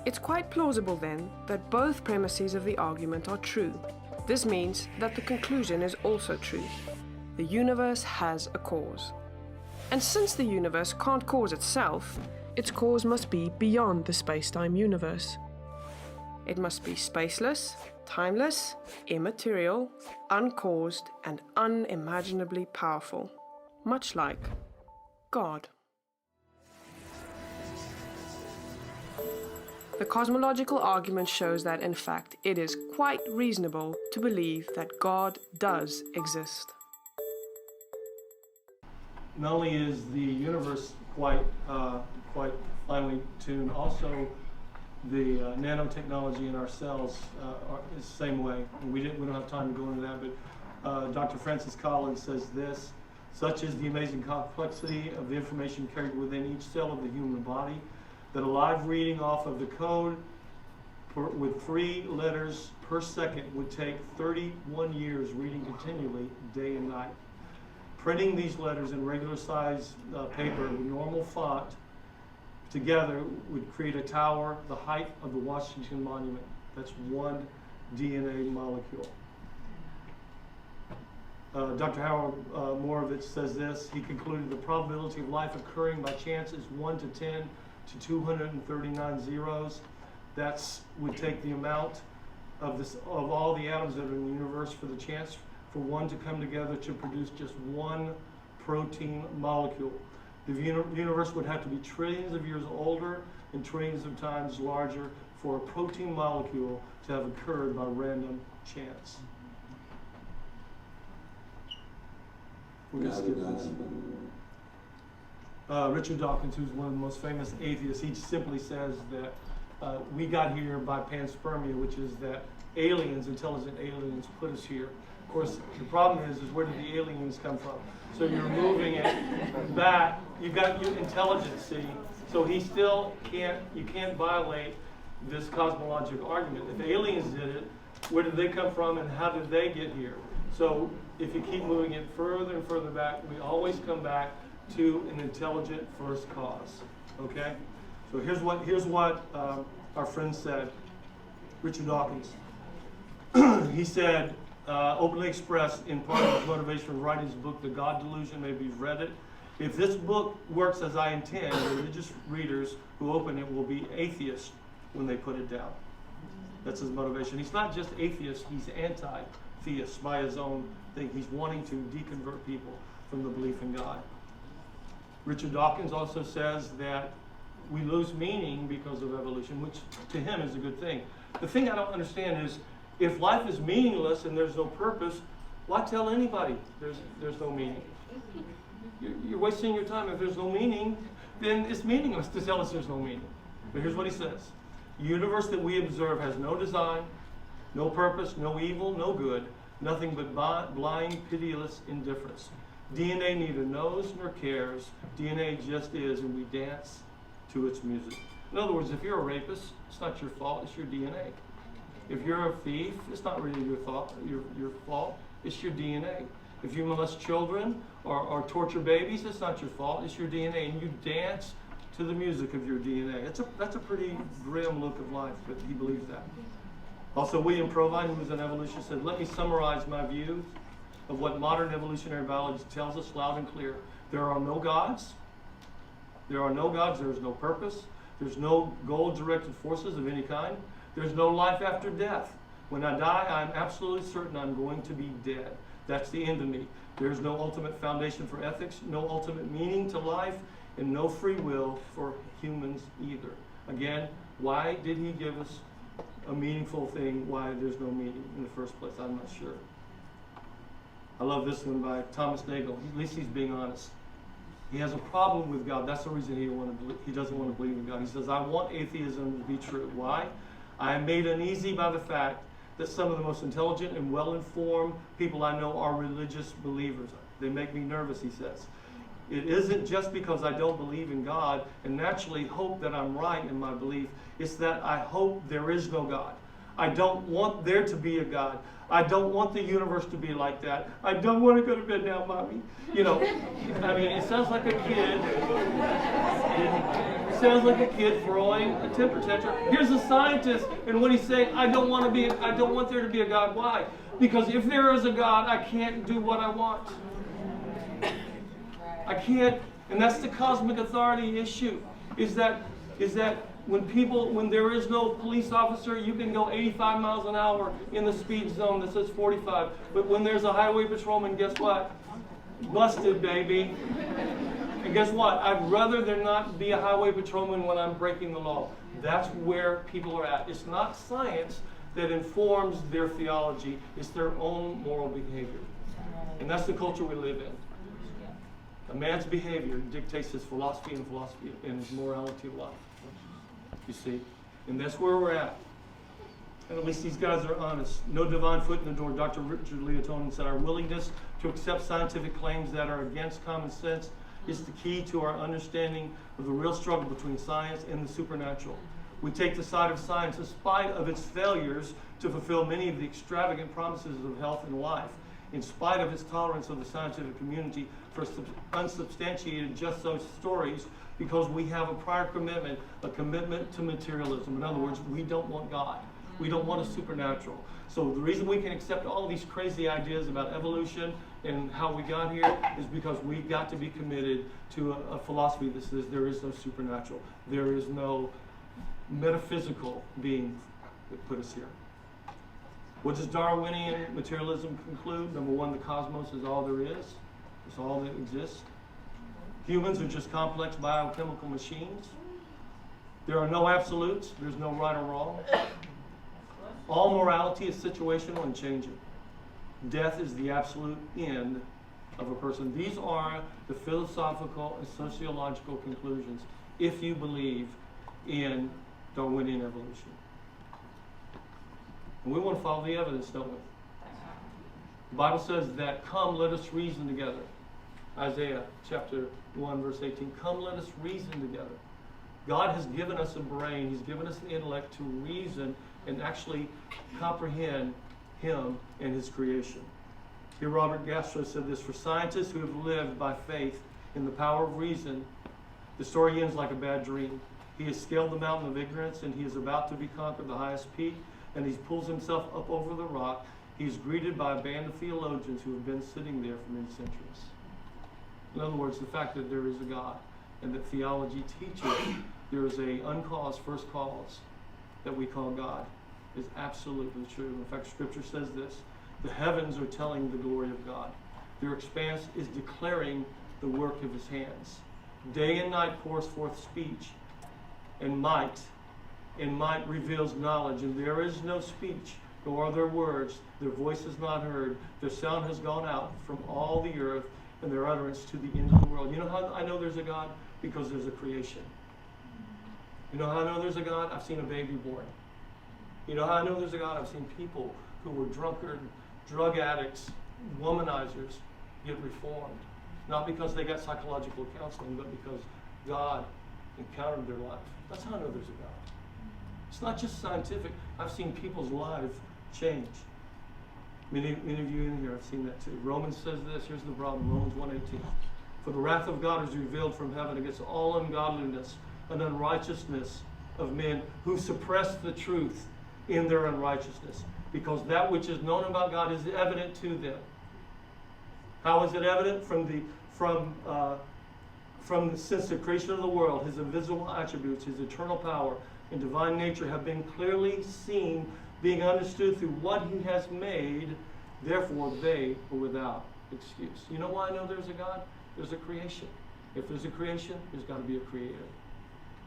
S: It's quite plausible then that both premises of the argument are true. This means that the conclusion is also true. The universe has a cause. And since the universe can't cause itself, its cause must be beyond the space-time universe. It must be spaceless, timeless, immaterial, uncaused, and unimaginably powerful, much like God. The cosmological argument shows that, in fact, it is quite reasonable to believe that God does exist.
B: Not only is the universe quite finely tuned, also the nanotechnology in our cells is the same way. And we don't have time to go into that, but Dr. Francis Collins says this: such is the amazing complexity of the information carried within each cell of the human body, that a live reading off of the code with 3 letters per second would take 31 years reading continually, day and night. Printing these letters in regular size paper with normal font together would create a tower the height of the Washington Monument. That's one DNA molecule. Dr. Howard Moravich says this: he concluded the probability of life occurring by chance is 1 to 10 to 239 zeros. That's would take the amount of all the atoms that are in the universe for the chance for one to come together to produce just one protein molecule. The universe would have to be trillions of years older and trillions of times larger for a protein molecule to have occurred by random chance. We're gonna skip this. Richard Dawkins, who's one of the most famous atheists, he simply says that we got here by panspermia, which is that aliens, intelligent aliens, put us here. Of course, the problem is where did the aliens come from? So you're moving it back. You've got your intelligence, see? So he still you can't violate this cosmological argument. If aliens did it, where did they come from and how did they get here? So if you keep moving it further and further back, we always come back to an intelligent first cause, okay? So here's what our friend said, Richard Dawkins. He said, openly expressed in part of his motivation for writing his book, The God Delusion, maybe you've read it. If this book works as I intend, religious readers who open it will be atheists when they put it down. That's his motivation. He's not just atheist, he's anti-theist by his own thing. He's wanting to deconvert people from the belief in God. Richard Dawkins also says that we lose meaning because of evolution, which to him is a good thing. The thing I don't understand is, if life is meaningless and there's no purpose, why tell anybody there's no meaning? You're wasting your time. If there's no meaning, then it's meaningless to tell us there's no meaning. But here's what he says. The universe that we observe has no design, no purpose, no evil, no good, nothing but blind, pitiless indifference. DNA neither knows nor cares. DNA just is, and we dance to its music. In other words, if you're a rapist, it's not your fault, it's your DNA. If you're a thief, it's not really your fault, it's your DNA. If you molest children or torture babies, it's not your fault, it's your DNA. And you dance to the music of your DNA. That's a pretty grim look of life, but he believes that. Also, William Provine, who was an evolutionist, said, let me summarize my views of what modern evolutionary biology tells us loud and clear. There are no gods. There are no gods. There is no purpose. There's no goal-directed forces of any kind. There's no life after death. When I die, I'm absolutely certain I'm going to be dead. That's the end of me. There's no ultimate foundation for ethics, no ultimate meaning to life, and no free will for humans either. Again, why did he give us a meaningful thing? Why there's no meaning in the first place? I'm not sure. I love this one by Thomas Nagel. At least he's being honest. He has a problem with God. That's the reason he doesn't want to believe in God. He says, I want atheism to be true. Why? I am made uneasy by the fact that some of the most intelligent and well-informed people I know are religious believers. They make me nervous, he says. It isn't just because I don't believe in God and naturally hope that I'm right in my belief. It's that I hope there is no God. I don't want there to be a God. I don't want the universe to be like that. I don't want to go to bed now, Mommy. You know, I mean, it sounds like a kid. It sounds like a kid throwing a temper tantrum. Here's a scientist, and when he's saying, I don't want there to be a God. Why? Because if there is a God, I can't do what I want. I can't, and that's the cosmic authority issue. Is that when there is no police officer, you can go 85 miles an hour in the speed zone that says 45. But when there's a highway patrolman, guess what? Busted, baby. And guess what? I'd rather there not be a highway patrolman when I'm breaking the law. That's where people are at. It's not science that informs their theology. It's their own moral behavior. And that's the culture we live in. A man's behavior dictates his philosophy and his morality of life. You see? And that's where we're at. And at least these guys are honest. No divine foot in the door. Dr. Richard Leotonin said, our willingness to accept scientific claims that are against common sense is the key to our understanding of the real struggle between science and the supernatural. We take the side of science in spite of its failures to fulfill many of the extravagant promises of health and life, in spite of its tolerance of the scientific community for unsubstantiated just those stories, because we have a prior commitment, a commitment to materialism. In other words, we don't want God. We don't want a supernatural. So the reason we can accept all these crazy ideas about evolution and how we got here is because we've got to be committed to a philosophy that says there is no supernatural. There is no metaphysical being that put us here. What does Darwinian materialism conclude? Number one, the cosmos is all there is. It's all that exists. Humans are just complex biochemical machines. There are no absolutes. There's no right or wrong. All morality is situational and changing. Death is the absolute end of a person. These are the philosophical and sociological conclusions if you believe in Darwinian evolution. And we want to follow the evidence, don't we? The Bible says that, come, let us reason together. Isaiah chapter 1, verse 18. Come, let us reason together. God has given us a brain. He's given us the intellect to reason and actually comprehend Him and His creation. Here, Robert Gastro said this, for scientists who have lived by faith in the power of reason, the story ends like a bad dream. He has scaled the mountain of ignorance, and he is about to be conquered the highest peak, and he pulls himself up over the rock. He is greeted by a band of theologians who have been sitting there for many centuries. In other words, the fact that there is a God and that theology teaches there is a uncaused first cause that we call God is absolutely true. In fact, Scripture says this, the heavens are telling the glory of God. Their expanse is declaring the work of His hands. Day and night pours forth speech, and might reveals knowledge, and there is no speech, nor are there words, their voice is not heard, their sound has gone out from all the earth, and their utterance to the end of the world. You know how I know there's a God? Because there's a creation. You know how I know there's a God? I've seen a baby born. You know how I know there's a God? I've seen people who were drunkard, drug addicts, womanizers get reformed. Not because they got psychological counseling, but because God encountered their life. That's how I know there's a God. It's not just scientific. I've seen people's lives change. Many of you in here have seen that too. Romans says this. Here's the problem. Romans 1:18. For the wrath of God is revealed from heaven against all ungodliness and unrighteousness of men who suppress the truth in their unrighteousness, because that which is known about God is evident to them. How is it evident? Since the creation of the world, His invisible attributes, His eternal power, and divine nature have been clearly seen, being understood through what He has made. Therefore, they are without excuse. You know why I know there's a God? There's a creation. If there's a creation, there's got to be a creator.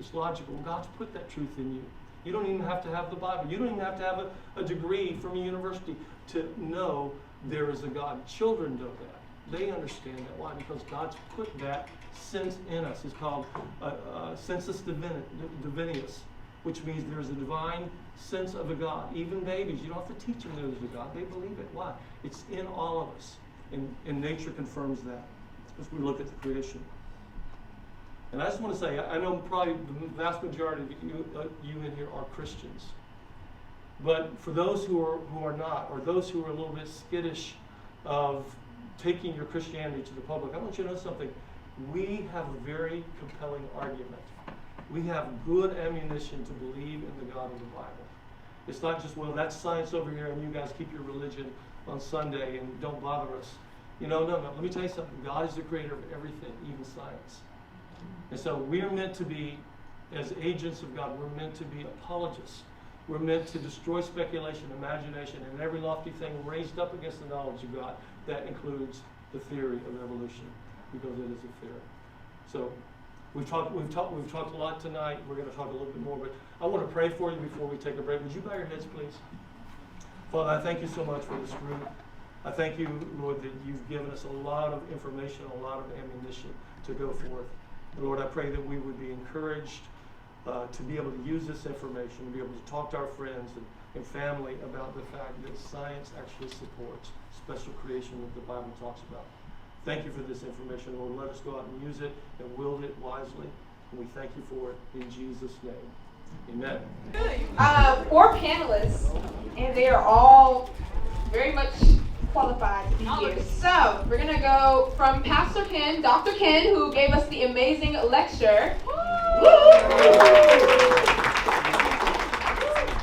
B: It's logical. God's put that truth in you. You don't even have to have the Bible. You don't even have to have a degree from a university to know there is a God. Children know that. They understand that. Why? Because God's put that sense in us. It's called sensus divinus, which means there's a divine sense of a God. Even babies, you don't have to teach them there's a God. They believe it. Why? It's in all of us. And nature confirms that as we look at the creation. And I just want to say, I know probably the vast majority of you in here are Christians. But for those who are not, or those who are a little bit skittish of taking your Christianity to the public, I want you to know something. We have a very compelling argument. We have good ammunition to believe in the God of the Bible. It's not just, well, that's science over here, and you guys keep your religion on Sunday and don't bother us. No. Let me tell you something. God is the creator of everything, even science. And so we're meant to be, as agents of God, we're meant to be apologists. We're meant to destroy speculation, imagination, and every lofty thing raised up against the knowledge of God. That includes the theory of evolution, because it is a theory. So we've talked a lot tonight. We're going to talk a little bit more, but I want to pray for you before we take a break. Would you bow your heads, please? Father, I thank you so much for this group. I thank you, Lord, that you've given us a lot of information, a lot of ammunition to go forth. And Lord, I pray that we would be encouraged to be able to use this information, to be able to talk to our friends and family about the fact that science actually supports special creation that the Bible talks about. Thank you for this information, Lord. Let us go out and use it and wield it wisely. And we thank you for it in Jesus' name. Amen.
A: 4 panelists, and they are all very much qualified to be here. So we're gonna go from Pastor Ken, Dr. Ken, who gave us the amazing lecture.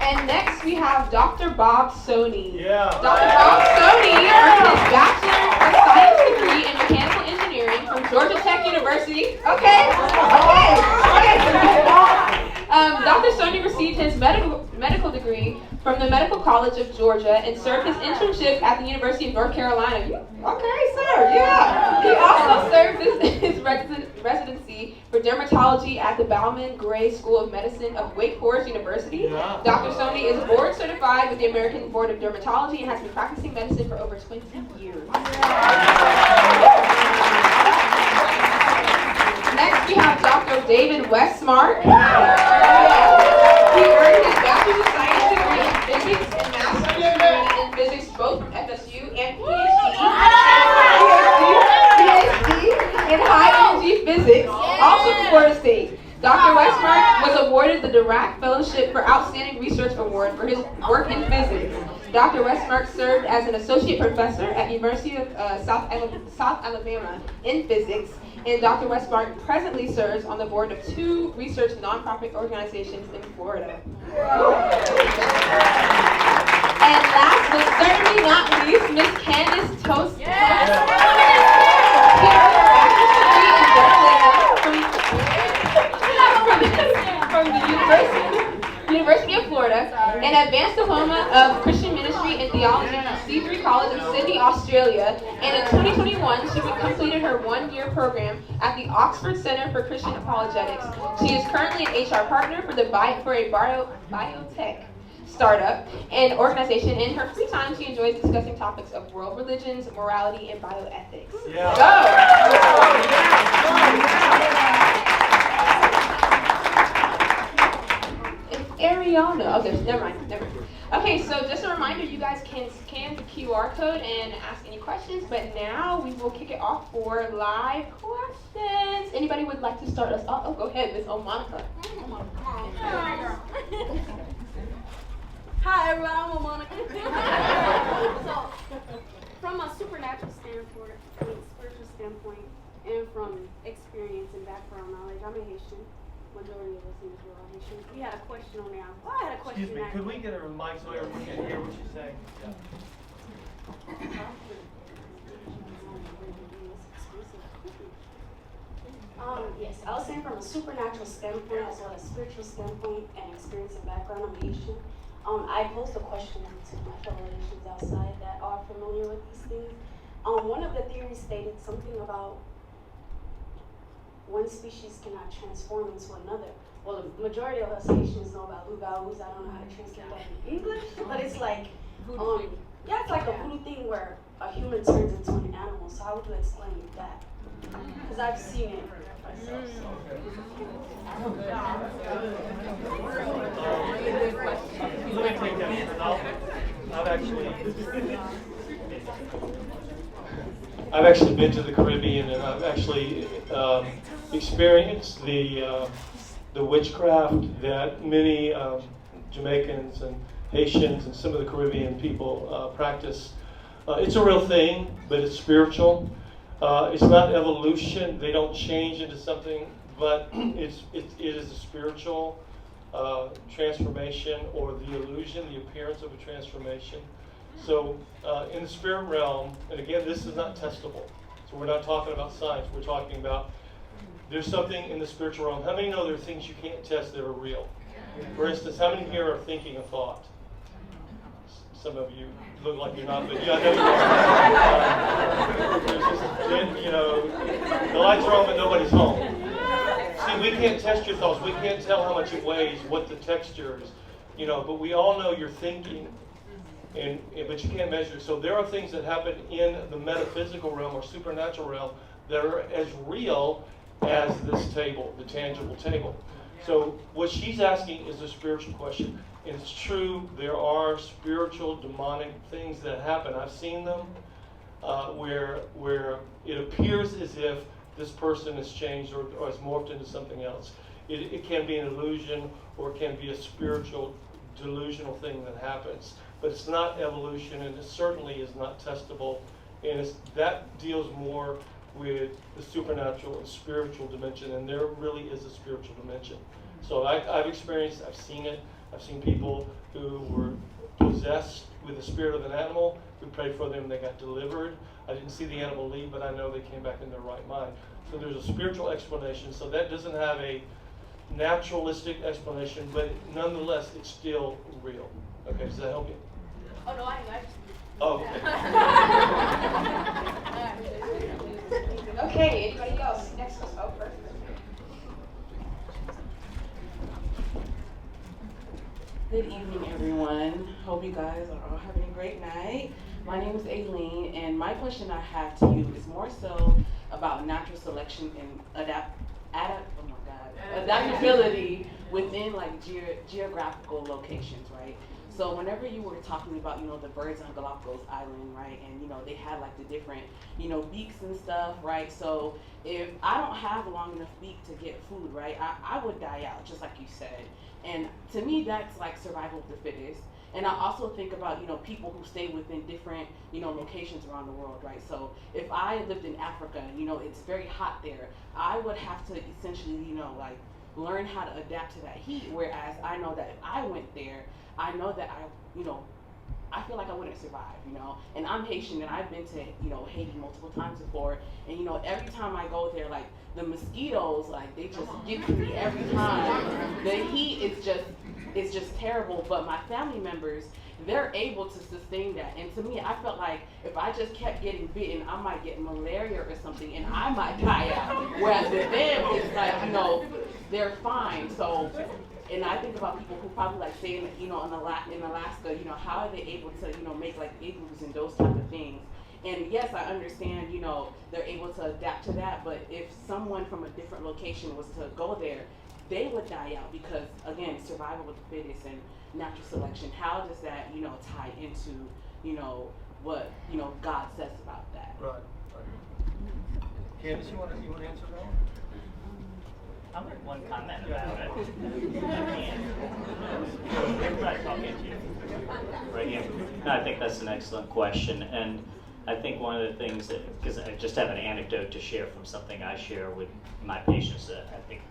A: And next we have Dr. Bob Sony.
B: Yeah.
A: Dr. Bob Sony earned his Bachelor of Science degree in Mechanical Engineering from Georgia Tech University. Okay. Dr. Sony received his medical degree from the Medical College of Georgia and served his internship at the University of North Carolina. Okay, sir, yeah. He also served his residency for dermatology at the Bauman Gray School of Medicine of Wake Forest University. Yeah. Dr. Sony is board certified with the American Board of Dermatology and has been practicing medicine for over 20 years. Next, we have Dr. David Westmark. He earned his Bachelor's of Science degree in Physics and Master's degree in Physics both from FSU and PhD in High Energy Physics, also from Florida State. Dr. Westmark was awarded the Dirac Fellowship for Outstanding Research Award for his work in physics. Dr. Westmark served as an associate professor at University of South Alabama in physics, and Dr. Westmark presently serves on the board of 2 research nonprofit organizations in Florida. And last but certainly not least, Miss Candace Toast. From the University of Florida, an advanced diploma of Christian ministry and theology from C3 College in Sydney, Australia, and in 2021 she completed her 1-year program at the Oxford Center for Christian Apologetics. She is currently an HR partner for a biotech startup and organization. In her free time, she enjoys discussing topics of world religions, morality, and bioethics.
B: Yeah. Ariana.
A: Oh, there's never mind. Okay, so just a reminder, you guys can scan the QR code and ask any questions, but now we will kick it off for live questions. Anybody would like to start us off? Oh, go ahead, Miss Monica.
T: Hi everyone, I'm Monica. So, from a supernatural standpoint, spiritual standpoint, and from experience and background knowledge, I'm a Haitian. Majority of us in this world are Haitian. We had a question on there. Well, I had a question.
B: Excuse me, could we get a mic so everyone can hear what she's saying? Yeah.
T: Yes, I was saying from a supernatural standpoint as well as spiritual standpoint and experience and background, I'm Haitian. I posed a question to my fellow Haitians outside that are familiar with these things. One of the theories stated something about one species cannot transform into another. Well, the majority of us Haitians know about loup-garous. I don't know how to translate that in English, but it's like, yeah, it's like a voodoo thing where a human turns into an animal. So how would you explain that? Because I've seen it myself.
B: Let me take that. I've actually been to the Caribbean, and I've actually experienced the witchcraft that many Jamaicans and Haitians and some of the Caribbean people practice. It's a real thing, but it's spiritual. It's not evolution. They don't change into something, but it is a spiritual transformation, or the illusion, the appearance of a transformation. So in the spirit realm, and again, this is not testable. So we're not talking about science. We're talking about there's something in the spiritual realm. How many know there are things you can't test that are real? For instance, how many here are thinking a thought? Some of you look like you're not, but yeah, I know you are. The lights are on, but nobody's home. See, we can't test your thoughts. We can't tell how much it weighs, what the texture is, but we all know you're thinking, but you can't measure it. So there are things that happen in the metaphysical realm or supernatural realm that are as real as this table, the tangible table. So what she's asking is a spiritual question. And it's true, there are spiritual demonic things that happen. I've seen them where it appears as if this person has changed or has morphed into something else. It can be an illusion, or it can be a spiritual delusional thing that happens. But it's not evolution, and it certainly is not testable. And that deals more with the supernatural and spiritual dimension, and there really is a spiritual dimension. So I've experienced, I've seen it. I've seen people who were possessed with the spirit of an animal. We prayed for them, they got delivered. I didn't see the animal leave, but I know they came back in their right mind. So there's a spiritual explanation. So that doesn't have a naturalistic explanation, but nonetheless, it's still real. Okay, does that help you?
T: Oh, no, I
B: Oh, okay.
T: Okay, anybody else? Next one. Oh, perfect.
U: Good evening, everyone. Hope you guys are all having a great night. My name is Aileen, and my question I have to you is more so about natural selection and adaptability within like geographical locations, right? So whenever you were talking about, the birds on Galapagos Island, right, and they had like the different, beaks and stuff, right? So if I don't have a long enough beak to get food, right, I would die out, just like you said. And to me, that's like survival of the fittest. And I also think about, people who stay within different, locations around the world, right? So if I lived in Africa, it's very hot there, I would have to essentially, like learn how to adapt to that heat. Whereas I know that if I went there, I know that I feel like I wouldn't survive, And I'm Haitian, and I've been to, Haiti multiple times before. And, every time I go there, like, the mosquitoes, like, they just get to me every time. The heat is just terrible. But my family members, they're able to sustain that. And to me, I felt like if I just kept getting bitten, I might get malaria or something, and I might die out. Whereas with them, it's like, they're fine. So, and I think about people who probably like stay in Alaska, how are they able to, make like igloos and those type of things. And yes, I understand, they're able to adapt to that, but if someone from a different location was to go there, they would die out because, again, survival of the fittest and natural selection. How does that, tie into, what, God says about that?
B: Right. Candace, you want to answer that?
V: I'll make one comment about it. Right, talking to you. Right here. No, I think that's an excellent question. And I think one of the things that, because I just have an anecdote to share from something I share with my patients, I think,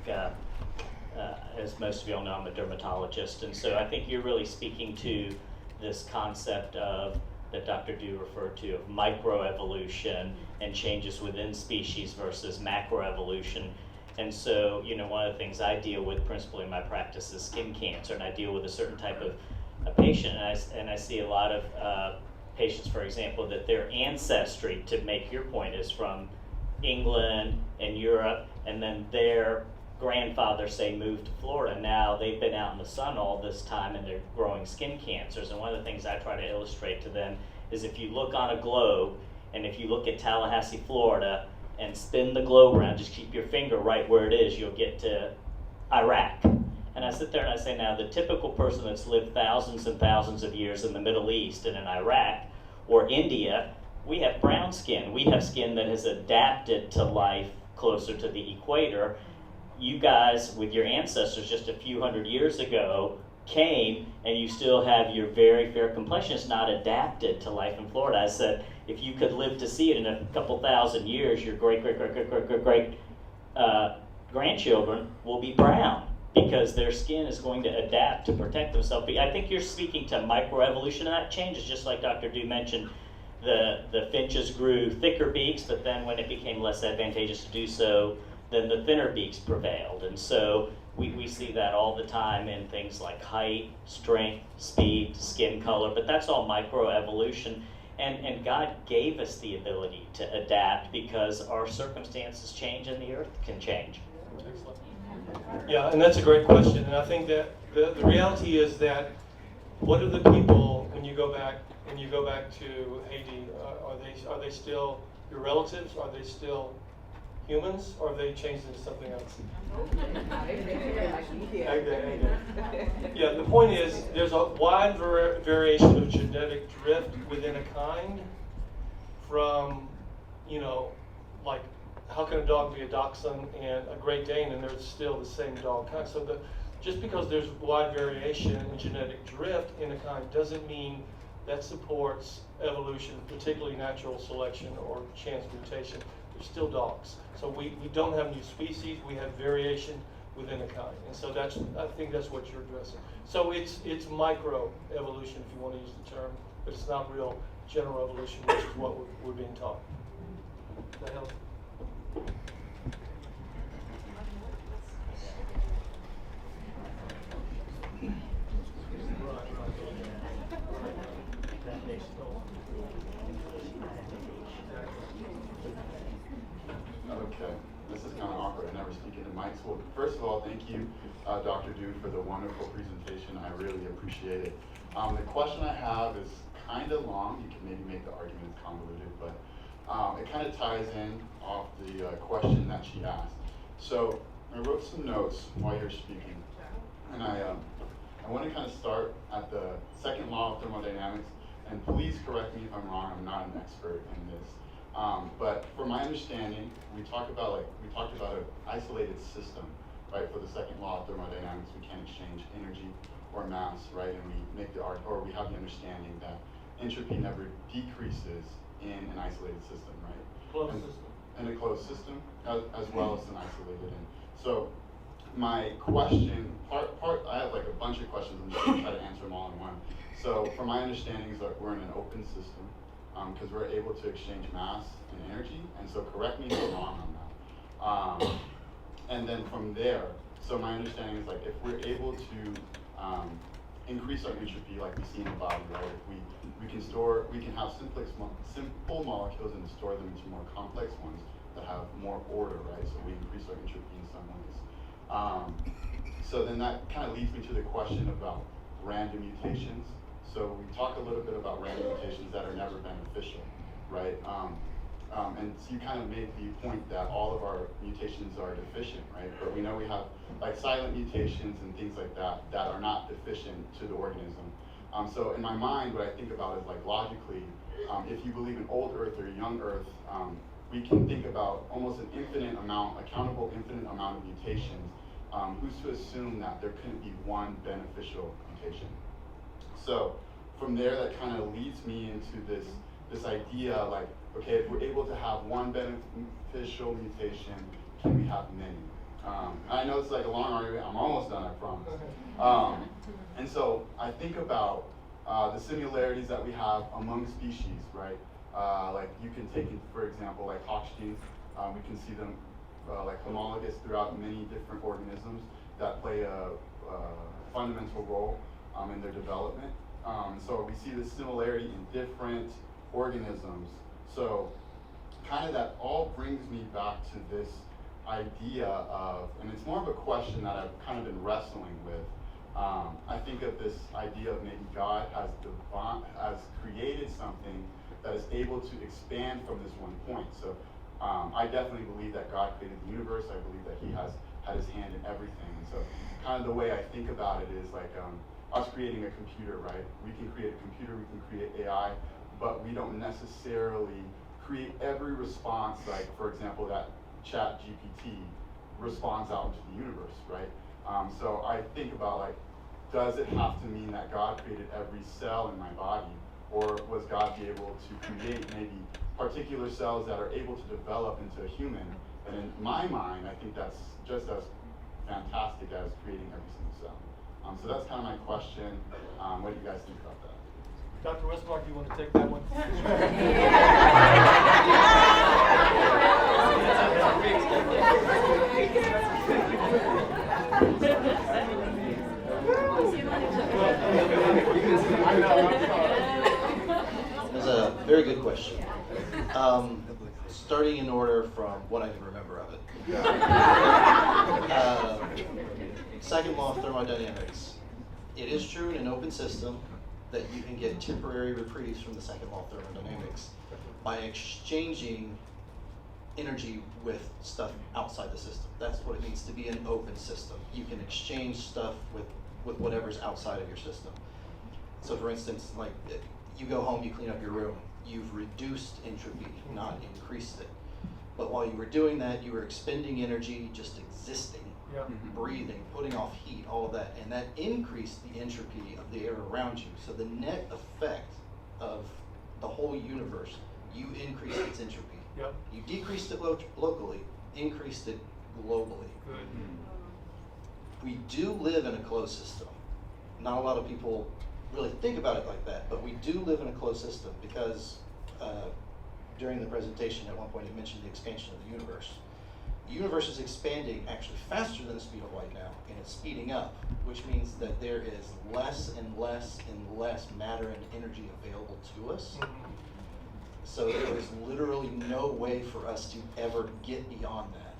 V: as most of you all know, I'm a dermatologist. And so I think you're really speaking to this concept of, that Dr. Du referred to, of microevolution and changes within species versus macroevolution. And so, one of the things I deal with principally in my practice is skin cancer, and I deal with a certain type of a patient, and I see a lot of patients, for example, that their ancestry, to make your point, is from England and Europe, and then their grandfather, say, moved to Florida. Now they've been out in the sun all this time, and they're growing skin cancers. And one of the things I try to illustrate to them is if you look on a globe, and if you look at Tallahassee, Florida, and spin the globe around, just keep your finger right where it is, you'll get to Iraq. And I sit there and I say, now the typical person that's lived thousands and thousands of years in the Middle East and in Iraq or India, we have brown skin. We have skin that has adapted to life closer to the equator. You guys, with your ancestors just a few hundred years ago, came and you still have your very fair complexion. It's not adapted to life in Florida. I said, if you could live to see it in a couple thousand years, your great grandchildren will be brown because their skin is going to adapt to protect themselves. I think you're speaking to microevolution, and that changes, just like Dr. Du mentioned. The finches grew thicker beaks, but then when it became less advantageous to do so, then the thinner beaks prevailed. And so we see that all the time in things like height, strength, speed, skin color, but that's all microevolution. And God gave us the ability to adapt because our circumstances change and the earth can change.
B: Excellent. Yeah, and that's a great question. And I think that the reality is that what are the people, when you go back to Haiti, are they still your relatives? Are they still humans, or have they changed into something else? Yeah, the point is there's a wide variation of genetic drift within a kind from, like, how can a dog be a dachshund and a Great Dane and they're still the same dog kind? So just because there's wide variation in genetic drift in a kind doesn't mean that supports evolution, particularly natural selection or chance mutation. They're still dogs. So we don't have new species, we have variation within a kind. And so I think that's what you're addressing. So it's micro evolution, if you want to use the term, but it's not real general evolution, which is what we're being taught. Does that help?
F: Okay, this is kind of awkward. I never speak into mics. Well, first of all, thank you, Dr. Du, for the wonderful presentation. I really appreciate it. The question I have is kind of long. You can maybe make the argument it's convoluted, but it kind of ties in off the question that she asked. So I wrote some notes while you're speaking, and I want to kind of start at the second law of thermodynamics, and please correct me if I'm wrong. I'm not an expert in this. But from my understanding, we talked about an isolated system, right? For the second law of thermodynamics, we can't exchange energy or mass, right? And we have the understanding that entropy never decreases in an isolated system, right?
B: Closed system.
F: In a closed system, as well as an isolated. And so my question, I have like a bunch of questions. I'm just gonna try to answer them all in one. So from my understanding is that we're in an open system, because we're able to exchange mass and energy, and so correct me if I'm wrong on that. And then from there, so my understanding is like if we're able to increase our entropy like we see in the body, right? If we can have simple molecules and store them into more complex ones that have more order, right? So we increase our entropy in some ways. So then that kind of leads me to the question about random mutations. So we talk a little bit about random mutations that are never beneficial, right? And so you kind of made the point that all of our mutations are deficient, right? But we know we have like silent mutations and things like that that are not deficient to the organism. So in my mind, what I think about is like logically, if you believe in old Earth or young Earth, we can think about almost an accountable infinite amount of mutations. Who's to assume that there couldn't be one beneficial mutation? So from there, that kind of leads me into this idea, like, okay, if we're able to have one beneficial mutation, can we have many? I know it's like a long argument. I'm almost done, I promise. And so I think about the similarities that we have among species, right? Like you can take, for example, like Hox genes. We can see them like homologous throughout many different organisms that play a fundamental role in their development. So we see this similarity in different organisms. So kind of that all brings me back to this idea of, and it's more of a question that I've kind of been wrestling with, I think of this idea of maybe God has created something that is able to expand from this one point. So I definitely believe that God created the universe. I believe that he has had his hand in everything. And so kind of the way I think about it is like us creating a computer, right? We can create a computer, we can create AI, but we don't necessarily create every response, like for example, that ChatGPT responds out into the universe, right? So I think about like, does it have to mean that God created every cell in my body? Or was God be able to create maybe particular cells that are able to develop into a human? And in my mind, I think that's just as fantastic as creating every single cell. So that's kind of my question. What do you guys think about that?
B: Dr. Westmark, do you want to take that one?
G: That's a very good question. Starting in order from what I can remember of it. Second law of thermodynamics. It is true in an open system that you can get temporary reprieves from the second law of thermodynamics by exchanging energy with stuff outside the system. That's what it means to be an open system. You can exchange stuff with whatever's outside of your system. So for instance, like you go home, you clean up your room, you've reduced entropy, not increased it. But while you were doing that, you were expending energy, just existing, breathing, putting off heat, all of that, and that increased the entropy of the air around you. So the net effect of the whole universe, you increased its entropy. You decreased it locally, increased it globally.
B: Good.
G: We do live in a closed system. Not a lot of people really think about it like that, but we do live in a closed system because during the presentation at one point it mentioned the expansion of the universe. The universe is expanding actually faster than the speed of light now, and it's speeding up, which means that there is less and less and less matter and energy available to us. So there is literally no way for us to ever get beyond that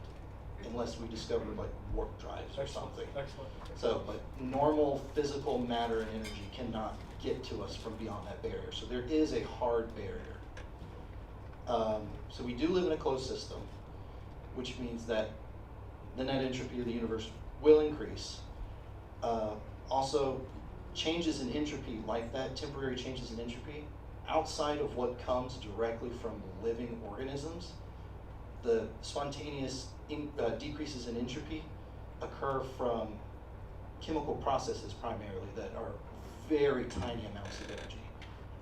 G: unless we discover like warp drives or something.
B: Excellent.
G: So, but normal physical matter and energy cannot get to us from beyond that barrier. So there is a hard barrier. So we do live in a closed system, which means that the net entropy of the universe will increase. Also, changes in entropy like that, temporary changes in entropy, outside of what comes directly from living organisms, the spontaneous decreases in entropy occur from chemical processes primarily that are very tiny amounts of energy,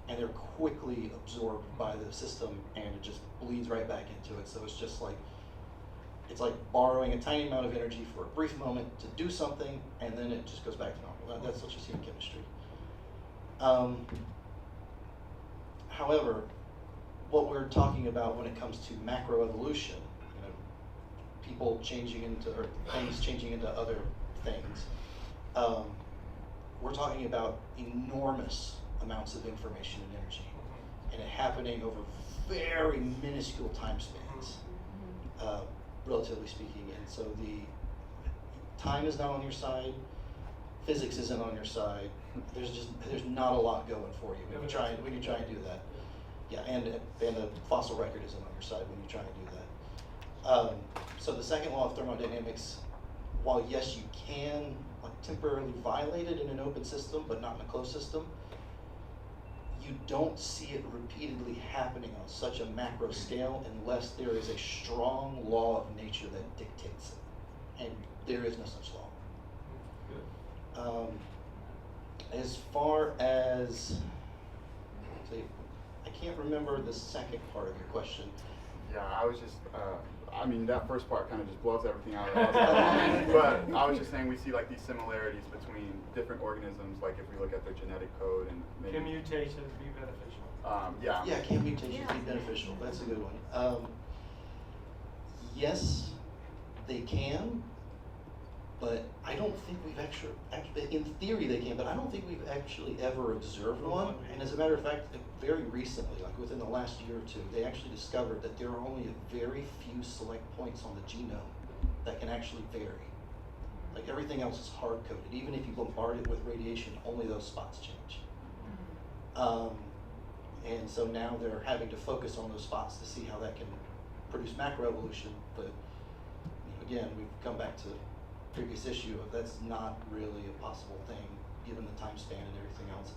G: and they're quickly absorbed by the system and it just bleeds right back into it. So it's just like, it's like borrowing a tiny amount of energy for a brief moment to do something, and then it just goes back to normal. That's what you see in chemistry. However, what we're talking about when it comes to macroevolution, people changing into, or things changing into other things, we're talking about enormous amounts of information and energy, and it happening over very minuscule time spans, relatively speaking. And so the time is not on your side, physics isn't on your side. There's not a lot going for you when you try and do that. Yeah, and the fossil record isn't on your side when you try and do that. So the second law of thermodynamics, while yes, you can temporarily violate it in an open system, but not in a closed system, you don't see it repeatedly happening on such a macro scale unless there is a strong law of nature that dictates it. And there is no such law. As far as, I can't remember the second part of your question.
F: Yeah, I was just, I mean, that first part kind of just blows everything out of the But I was just saying we see like these similarities between different organisms, like if we look at their genetic code and maybe...
B: Can mutations be beneficial?
G: Yeah, can mutations be beneficial? That's a good one. Yes, they can, but I don't think we've actually, in theory they can, but I don't think we've actually ever observed one. And as a matter of fact, very recently, like within the last year or two, they actually discovered that there are only a very few select points on the genome that can actually vary. Like everything else is hard-coded. Even if you bombard it with radiation, only those spots change. And so now they're having to focus on those spots to see how that can produce macroevolution. But again, we've come back to the previous issue of that's not really a possible thing given the time span and everything else.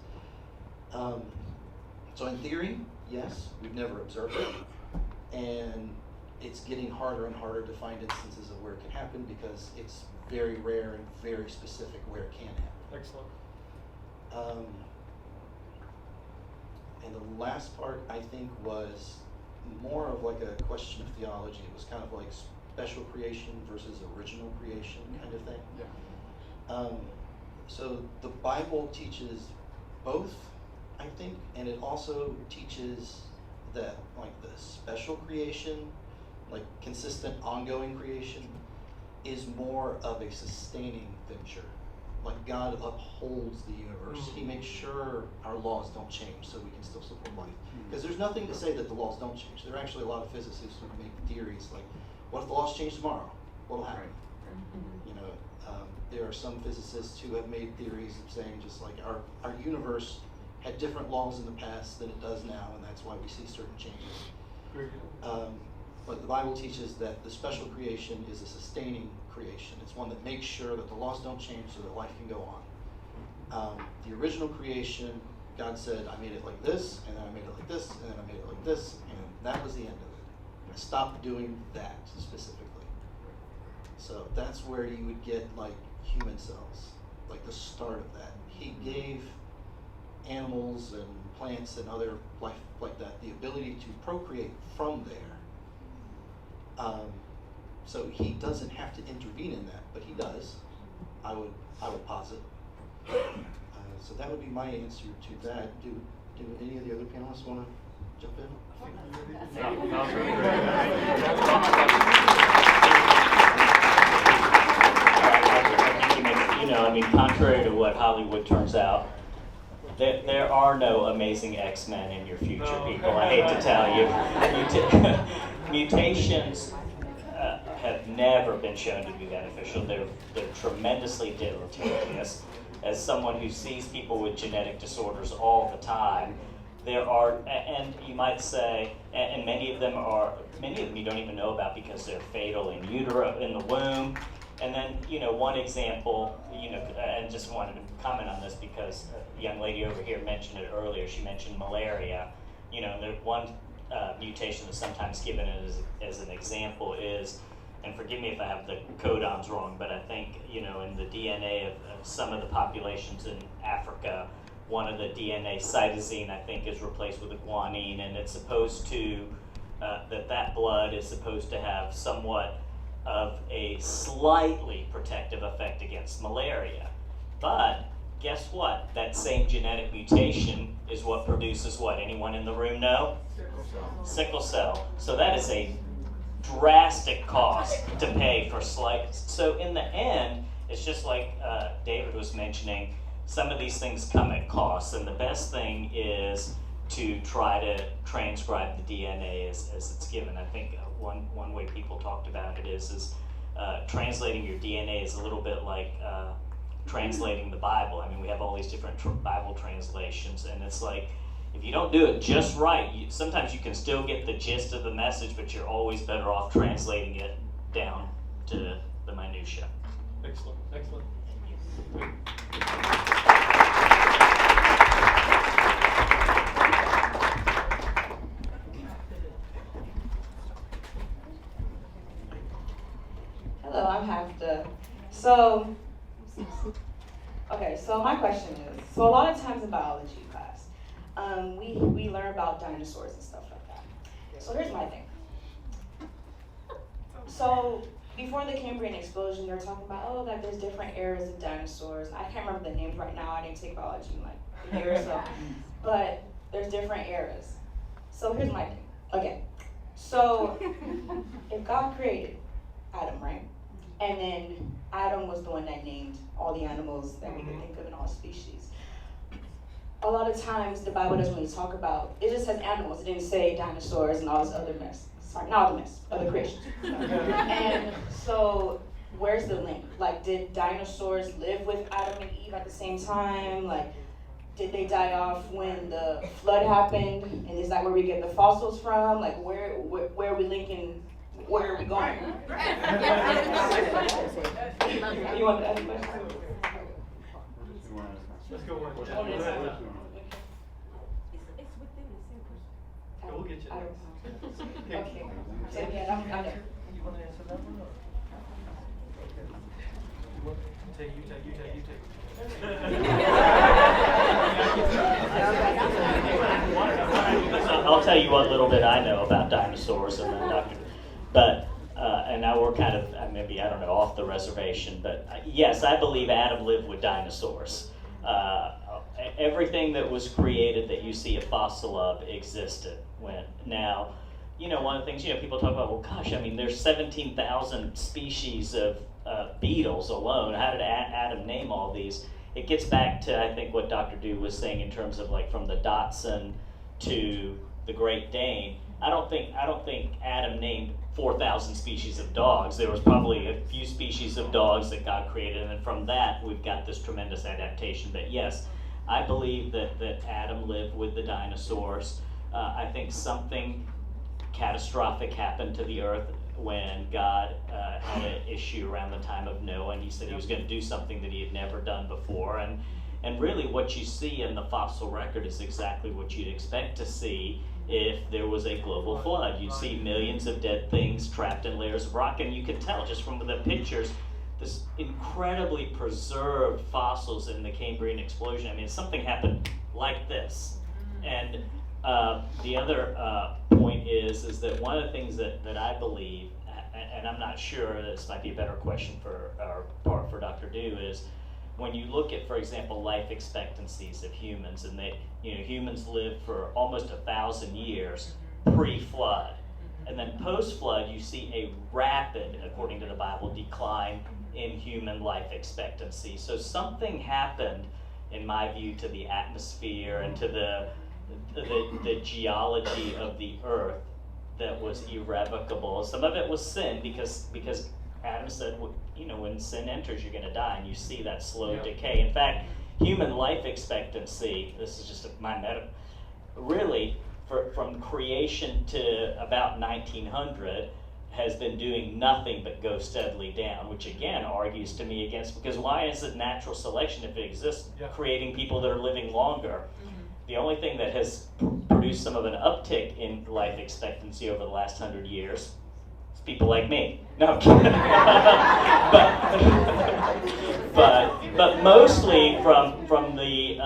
G: So in theory, yes, we've never observed it. And it's getting harder and harder to find instances of where it can happen because it's very rare and very specific where it can happen.
B: Excellent.
G: And the last part, I think, was more of like a question of theology. It was kind of like special creation versus original creation kind of thing.
B: Yeah.
G: So the Bible teaches both, I think, and it also teaches that like the special creation, like consistent ongoing creation, is more of a sustaining venture. Like God upholds the universe. He makes sure our laws don't change so we can still support life. Because there's nothing to say that the laws don't change. There are actually a lot of physicists who make theories like, what if the laws change tomorrow? What'll happen? You know, there are some physicists who have made theories of saying just like our universe had different laws in the past than it does now, and that's why we see certain changes. But the Bible teaches that the special creation is a sustaining creation. It's one that makes sure that the laws don't change so that life can go on. The original creation, God said, I made it like this, and then I made it like this, and then I made it like this, and that was the end of it. I stopped doing that specifically. So that's where you would get like human cells, like the start of that. He gave animals and plants and other life like that the ability to procreate from there. So he doesn't have to intervene in that, but he does. I would posit. So that would be my answer to that. Do any of the other panelists want to jump in?
V: You know, I mean, contrary to what Hollywood turns out, there are no amazing X-Men in your future, people. I hate to tell you. Mutations have never been shown to be beneficial. They're tremendously deleterious. As someone who sees people with genetic disorders all the time, there are, and you might say, and many of them you don't even know about because they're fatal in utero, in the womb. And then, you know, one example, you know, and just wanted to comment on this because a young lady over here mentioned it earlier. She mentioned malaria. You know, the one mutation that's sometimes given as an example is, and forgive me if I have the codons wrong, but I think, you know, in the DNA of some of the populations in Africa, one of the DNA cytosine, I think, is replaced with a guanine, and it's supposed to, that blood is supposed to have somewhat of a slightly protective effect against malaria. But guess what? That same genetic mutation is what produces what? Anyone in the room know? Sickle cell. So that is a drastic cost to pay for slight. So in the end, it's just like David was mentioning, some of these things come at costs, and the best thing is to try to transcribe the DNA as it's given. I think one way people talked about it is translating your DNA is a little bit like translating the Bible. I mean, we have all these different Bible translations, and it's like, if you don't do it just right, sometimes you can still get the gist of the message, but you're always better off translating it down to the minutia.
B: Excellent, excellent.
H: Hello, I'm Hafta. So, okay, so my question is, so a lot of times in biology class, we learn about dinosaurs and stuff like that. So here's my thing. So before the Cambrian explosion, they were talking about, oh, that there's different eras of dinosaurs. I can't remember the names right now. I didn't take biology in like a year or so. But there's different eras. So here's my thing. Okay. So if God created Adam, right? And then Adam was the one that named all the animals that we could think of in all species. A lot of times the Bible doesn't really talk about, it just says animals. It didn't say dinosaurs and all this other mess. Sorry, not all the mess, other creations. And so where's the link? Like, did dinosaurs live with Adam and Eve at the same time? Like, did they die off when the flood happened? And is that where we get the fossils from? Like, where are we linking? Where are we going? You want to ask a question?
B: Let's go work.
H: It's
B: We'll get you there.
H: Okay. So, yeah, I'm there.
B: You want to answer that one? Okay. You take.
V: I'll tell you what little bit I know about dinosaurs, and then and now we're kind of maybe, I don't know, off the reservation, but yes, I believe Adam lived with dinosaurs. Everything that was created that you see a fossil of existed. Now, one of the things, people talk about, well, gosh, I mean, there's 17,000 species of beetles alone. How did Adam name all these? It gets back to, I think, what Dr. Dew was saying in terms of like from the Dachshund to the Great Dane. I don't think Adam named 4,000 species of dogs. There was probably a few species of dogs that God created, and then from that we've got this tremendous adaptation. But yes, I believe that Adam lived with the dinosaurs. I think something catastrophic happened to the earth when God had an issue around the time of Noah, and he said he was going to do something that he had never done before. And really what you see in the fossil record is exactly what you'd expect to see if there was a global flood. You'd see millions of dead things trapped in layers of rock, and you could tell just from the pictures, this incredibly preserved fossils in the Cambrian explosion. I mean, something happened like this. And the other point is that one of the things that I believe, and I'm not sure, this might be a better question for Dr. Dew, is when you look at, for example, life expectancies of humans, and humans live for almost 1,000 years pre-flood, and then post-flood you see a rapid, according to the Bible, decline in human life expectancy. So something happened, in my view, to the atmosphere and to the geology of the earth that was irrevocable. Some of it was sin, because Adam said, when sin enters, you're going to die, and you see that slow decay. In fact, human life expectancy, this is just my meta, really, from creation to about 1900, has been doing nothing but go steadily down, which again argues to me against, because why is it natural selection if it exists, creating people that are living longer? The only thing that has produced some of an uptick in life expectancy over the last 100 years is people like me. No, I'm kidding. but mostly from the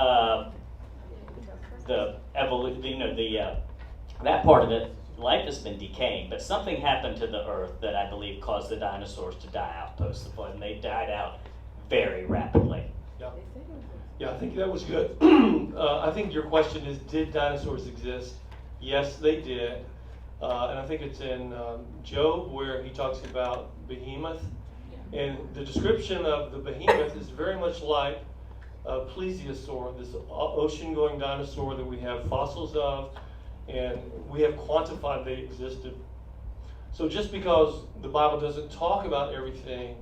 V: evolution, that part of it, life has been decaying. But something happened to the earth that I believe caused the dinosaurs to die out post the flood, and they died out very rapidly.
B: Yeah, I think that was good. I think your question is, did dinosaurs exist? Yes, they did. And I think it's in Job where he talks about behemoth. And the description of the behemoth is very much like a plesiosaur, this ocean-going dinosaur that we have fossils of, and we have quantified they existed. So just because the Bible doesn't talk about everything,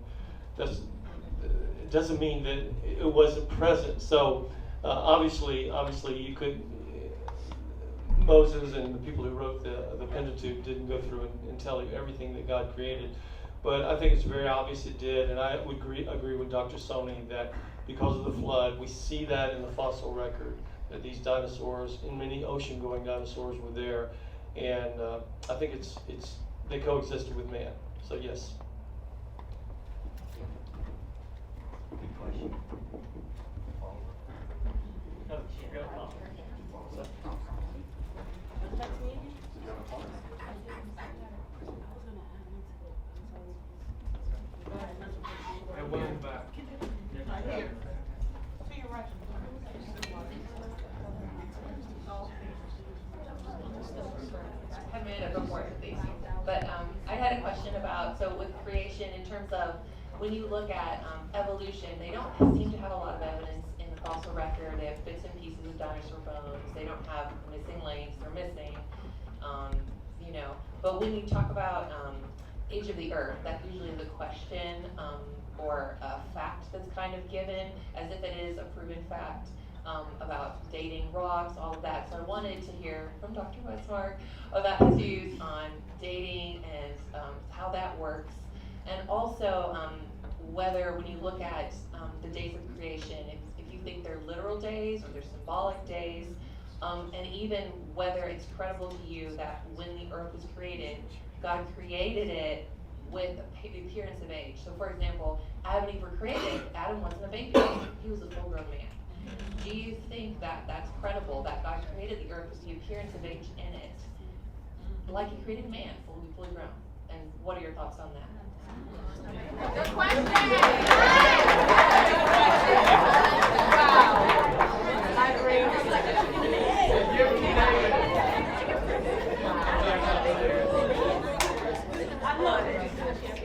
B: it doesn't mean that it wasn't present. So obviously you could, Moses and the people who wrote the Pentateuch didn't go through and tell you everything that God created. But I think it's very obvious it did, and I would agree with Dr. Soni that because of the flood, we see that in the fossil record, that these dinosaurs, and many ocean-going dinosaurs were there, and I think they coexisted with man. So yes.
V: Good question.
I: But I had a question about, so with creation, in terms of when you look at evolution, they don't seem to have a lot of evidence in the fossil record. They have bits and pieces of dinosaur bones. They don't have missing links or missing, But when you talk about age of the Earth, that's usually the question or a fact that's kind of given as if it is a proven fact about dating rocks, all of that. So I wanted to hear from Dr. Westmark about his views on dating and how that works, and also whether when you look at the days of creation, if you think they're literal days or they're symbolic days, and even whether it's credible to you that when the earth was created, God created it with the appearance of age. So for example, Adam and Eve were created, Adam wasn't a baby, he was a full-grown man. Do you think that that's credible, that God created the earth with the appearance of age in it, like he created man, fully grown? And what are your thoughts on that?
A: Good question.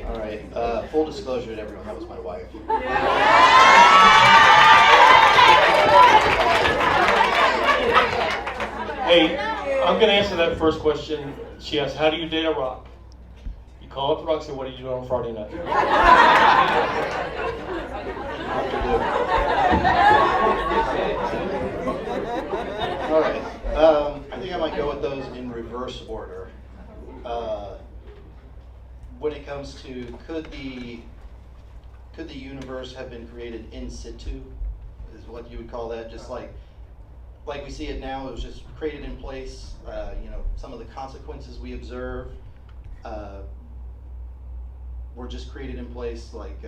G: All right, full disclosure to everyone, that was my wife.
B: Hey, I'm going to answer that first question. She asked, how do you date a rock? You call up the rock and say, what did you do on Friday night?
G: All right, I think I might go with those in reverse order. When it comes to could the universe have been created in situ, is what you would call that, just like we see it now, it was just created in place. Some of the consequences we observe were just created in place, like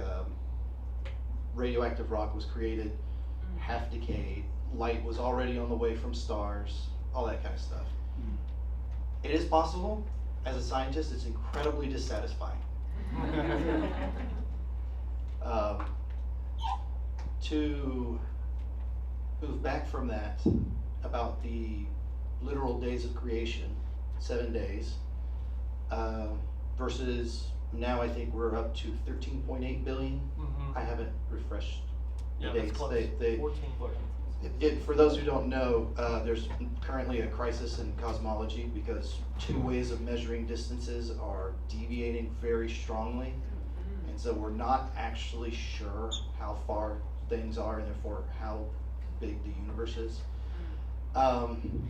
G: radioactive rock was created, half decayed, light was already on the way from stars, all that kind of stuff. It is possible. As a scientist, it's incredibly dissatisfying. To move back from that, about the literal days of creation, 7 days, versus now I think we're up to 13.8 billion. I haven't refreshed the dates.
B: That's close. 14 billion.
G: For those who don't know, there's currently a crisis in cosmology because two ways of measuring distances are deviating very strongly. And so we're not actually sure how far things are and therefore how big the universe is. And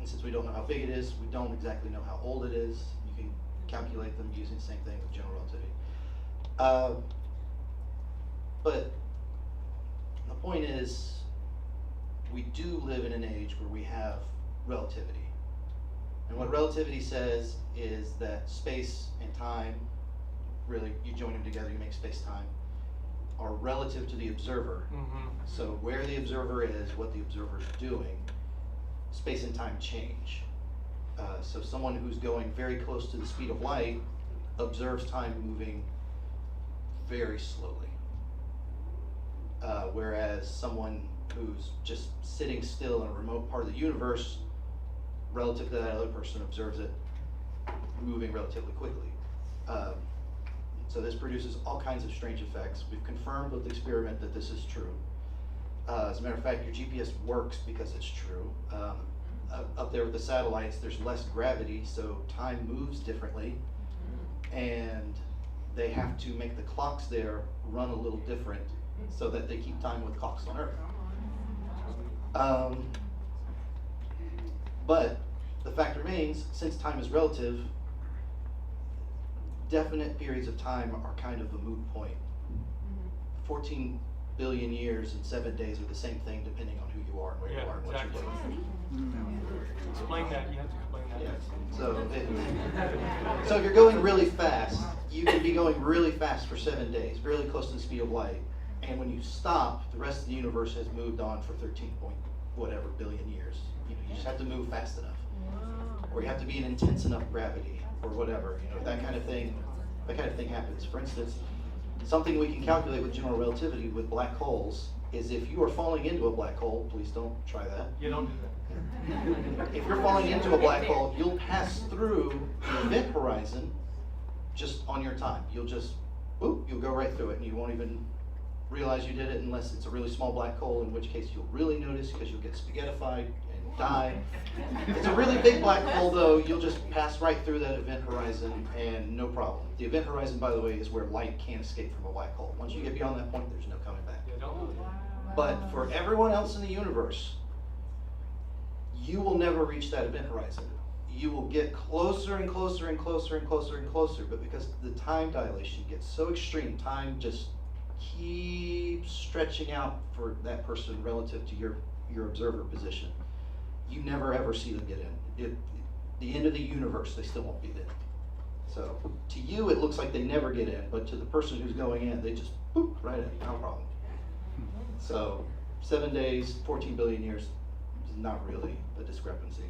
G: since we don't know how big it is, we don't exactly know how old it is. You can calculate them using the same thing with general relativity. But the point is, we do live in an age where we have relativity. And what relativity says is that space and time, really, you join them together, you make space-time, are relative to the observer. So where the observer is, what the observer is doing, space and time change. So someone who's going very close to the speed of light observes time moving very slowly. Whereas someone who's just sitting still in a remote part of the universe, relative to that other person, observes it moving relatively quickly. So this produces all kinds of strange effects. We've confirmed with the experiment that this is true. As a matter of fact, your GPS works because it's true. Up there with the satellites, there's less gravity, so time moves differently. And they have to make the clocks there run a little different so that they keep time with clocks on Earth. But the fact remains, since time is relative, definite periods of time are kind of a moot point. 14 billion years and 7 days are the same thing depending on who you are and where you are and what you're doing.
B: Explain that, you have to explain that.
G: Yeah. So if you're going really fast, you can be going really fast for 7 days, really close to the speed of light. And when you stop, the rest of the universe has moved on for 13 point whatever billion years. You just have to move fast enough. Or you have to be in intense enough gravity or whatever. That kind of thing happens. For instance, something we can calculate with general relativity with black holes is if you are falling into a black hole, please don't try that.
B: You don't do that.
G: If you're falling into a black hole, you'll pass through the event horizon just on your time. You'll go right through it and you won't even realize you did it unless it's a really small black hole, in which case you'll really notice because you'll get spaghettified and die. It's a really big black hole, though. You'll just pass right through that event horizon and no problem. The event horizon, by the way, is where light can't escape from a black hole. Once you get beyond that point, there's no coming back. But for everyone else in the universe, you will never reach that event horizon. You will get closer and closer and closer and closer and closer, but because the time dilation gets so extreme, time just keeps stretching out for that person relative to your observer position. You never ever see them get in. The end of the universe, they still won't be there. So to you, it looks like they never get in, but to the person who's going in, they just boop right in, no problem. So 7 days, 14 billion years is not really a discrepancy.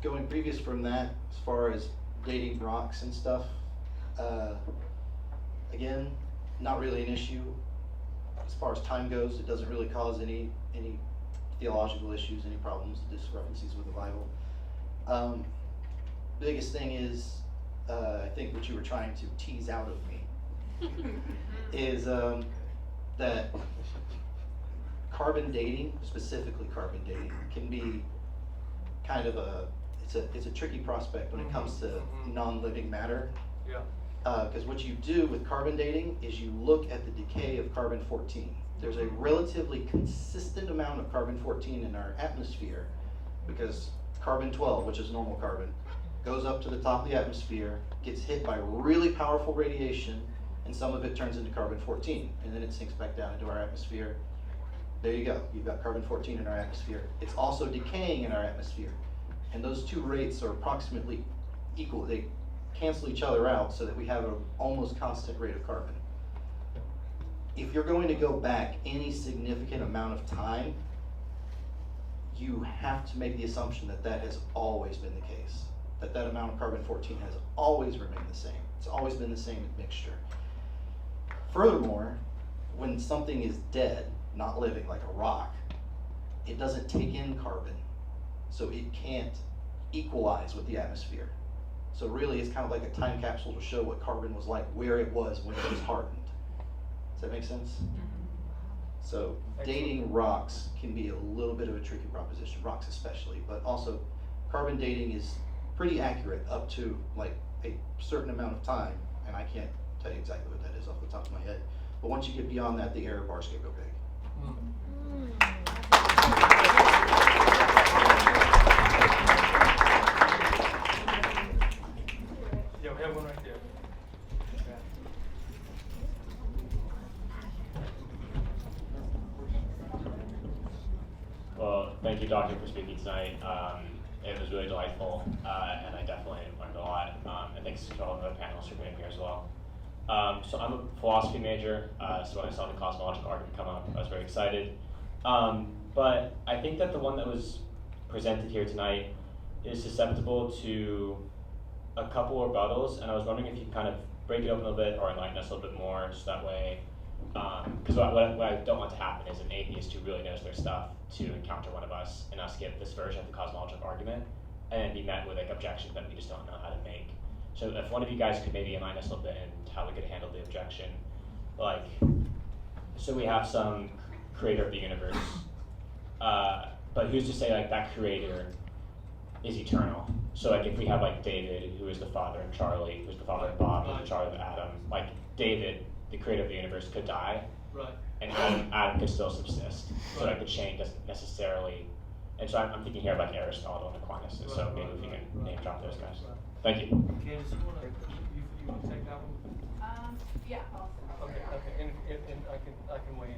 G: Going previous from that, as far as dating rocks and stuff, again, not really an issue. As far as time goes, it doesn't really cause any theological issues, any problems, discrepancies with the Bible. Biggest thing is, I think what you were trying to tease out of me is that carbon dating, specifically carbon dating, can be kind of it's a tricky prospect when it comes to non-living matter.
B: Yeah.
G: Because what you do with carbon dating is you look at the decay of carbon-14. There's a relatively consistent amount of carbon-14 in our atmosphere because carbon-12, which is normal carbon, goes up to the top of the atmosphere, gets hit by really powerful radiation, and some of it turns into carbon-14, and then it sinks back down into our atmosphere. There you go. You've got carbon-14 in our atmosphere. It's also decaying in our atmosphere, and those two rates are approximately equal. They cancel each other out so that we have an almost constant rate of carbon. If you're going to go back any significant amount of time, you have to make the assumption that that has always been the case, that that amount of carbon-14 has always remained the same. It's always been the same mixture. Furthermore, when something is dead, not living, like a rock, it doesn't take in carbon, so it can't equalize with the atmosphere. So really, it's kind of like a time capsule to show what carbon was like, where it was when it was hardened. Does that make sense? So dating rocks can be a little bit of a tricky proposition, rocks especially, but also carbon dating is pretty accurate up to like a certain amount of time, and I can't tell you exactly what that is off the top of my head. But once you get beyond that, the error bars can go big.
B: Yeah, we have one right there.
D: Well, thank you, Doctor, for speaking tonight. It was really delightful, and I definitely learned a lot. And thanks to all the panelists for being here as well. So I'm a philosophy major, so when I saw the cosmological argument come up, I was very excited. But I think that the one that was presented here tonight is susceptible to a couple rebuttals, and I was wondering if you could kind of break it open a little bit or enlighten us a little bit more, so that way, because what I don't want to happen is an atheist who really knows their stuff to encounter one of us and us give this version of the cosmological argument and then be met with like objections that we just don't know how to make. So if one of you guys could maybe enlighten us a little bit in how we could handle the objection, like, so we have some creator of the universe, but who's to say like that creator is eternal? So like if we have like David, who is the father, and Charlie, who's the father of Bob, who's the Charlie of Adam, like David, the creator of the universe, could die,
B: right,
D: and Adam could still subsist. So like the chain doesn't necessarily, and so I'm thinking here of like Aristotle and Aquinas, and so maybe if you can name drop those guys. Thank you.
B: Candace, you want to take that one?
A: Yeah.
B: Okay, and I can weigh in.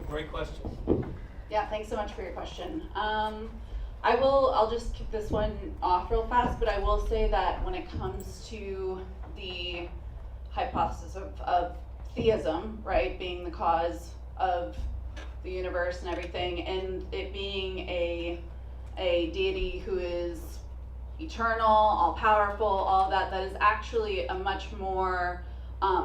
B: Great question.
J: Yeah, thanks so much for your question. I'll just kick this one off real fast, but I will say that when it comes to the hypothesis of theism, right, being the cause of the universe and everything, and it being a deity who is eternal, all-powerful, all of that, that is actually a much more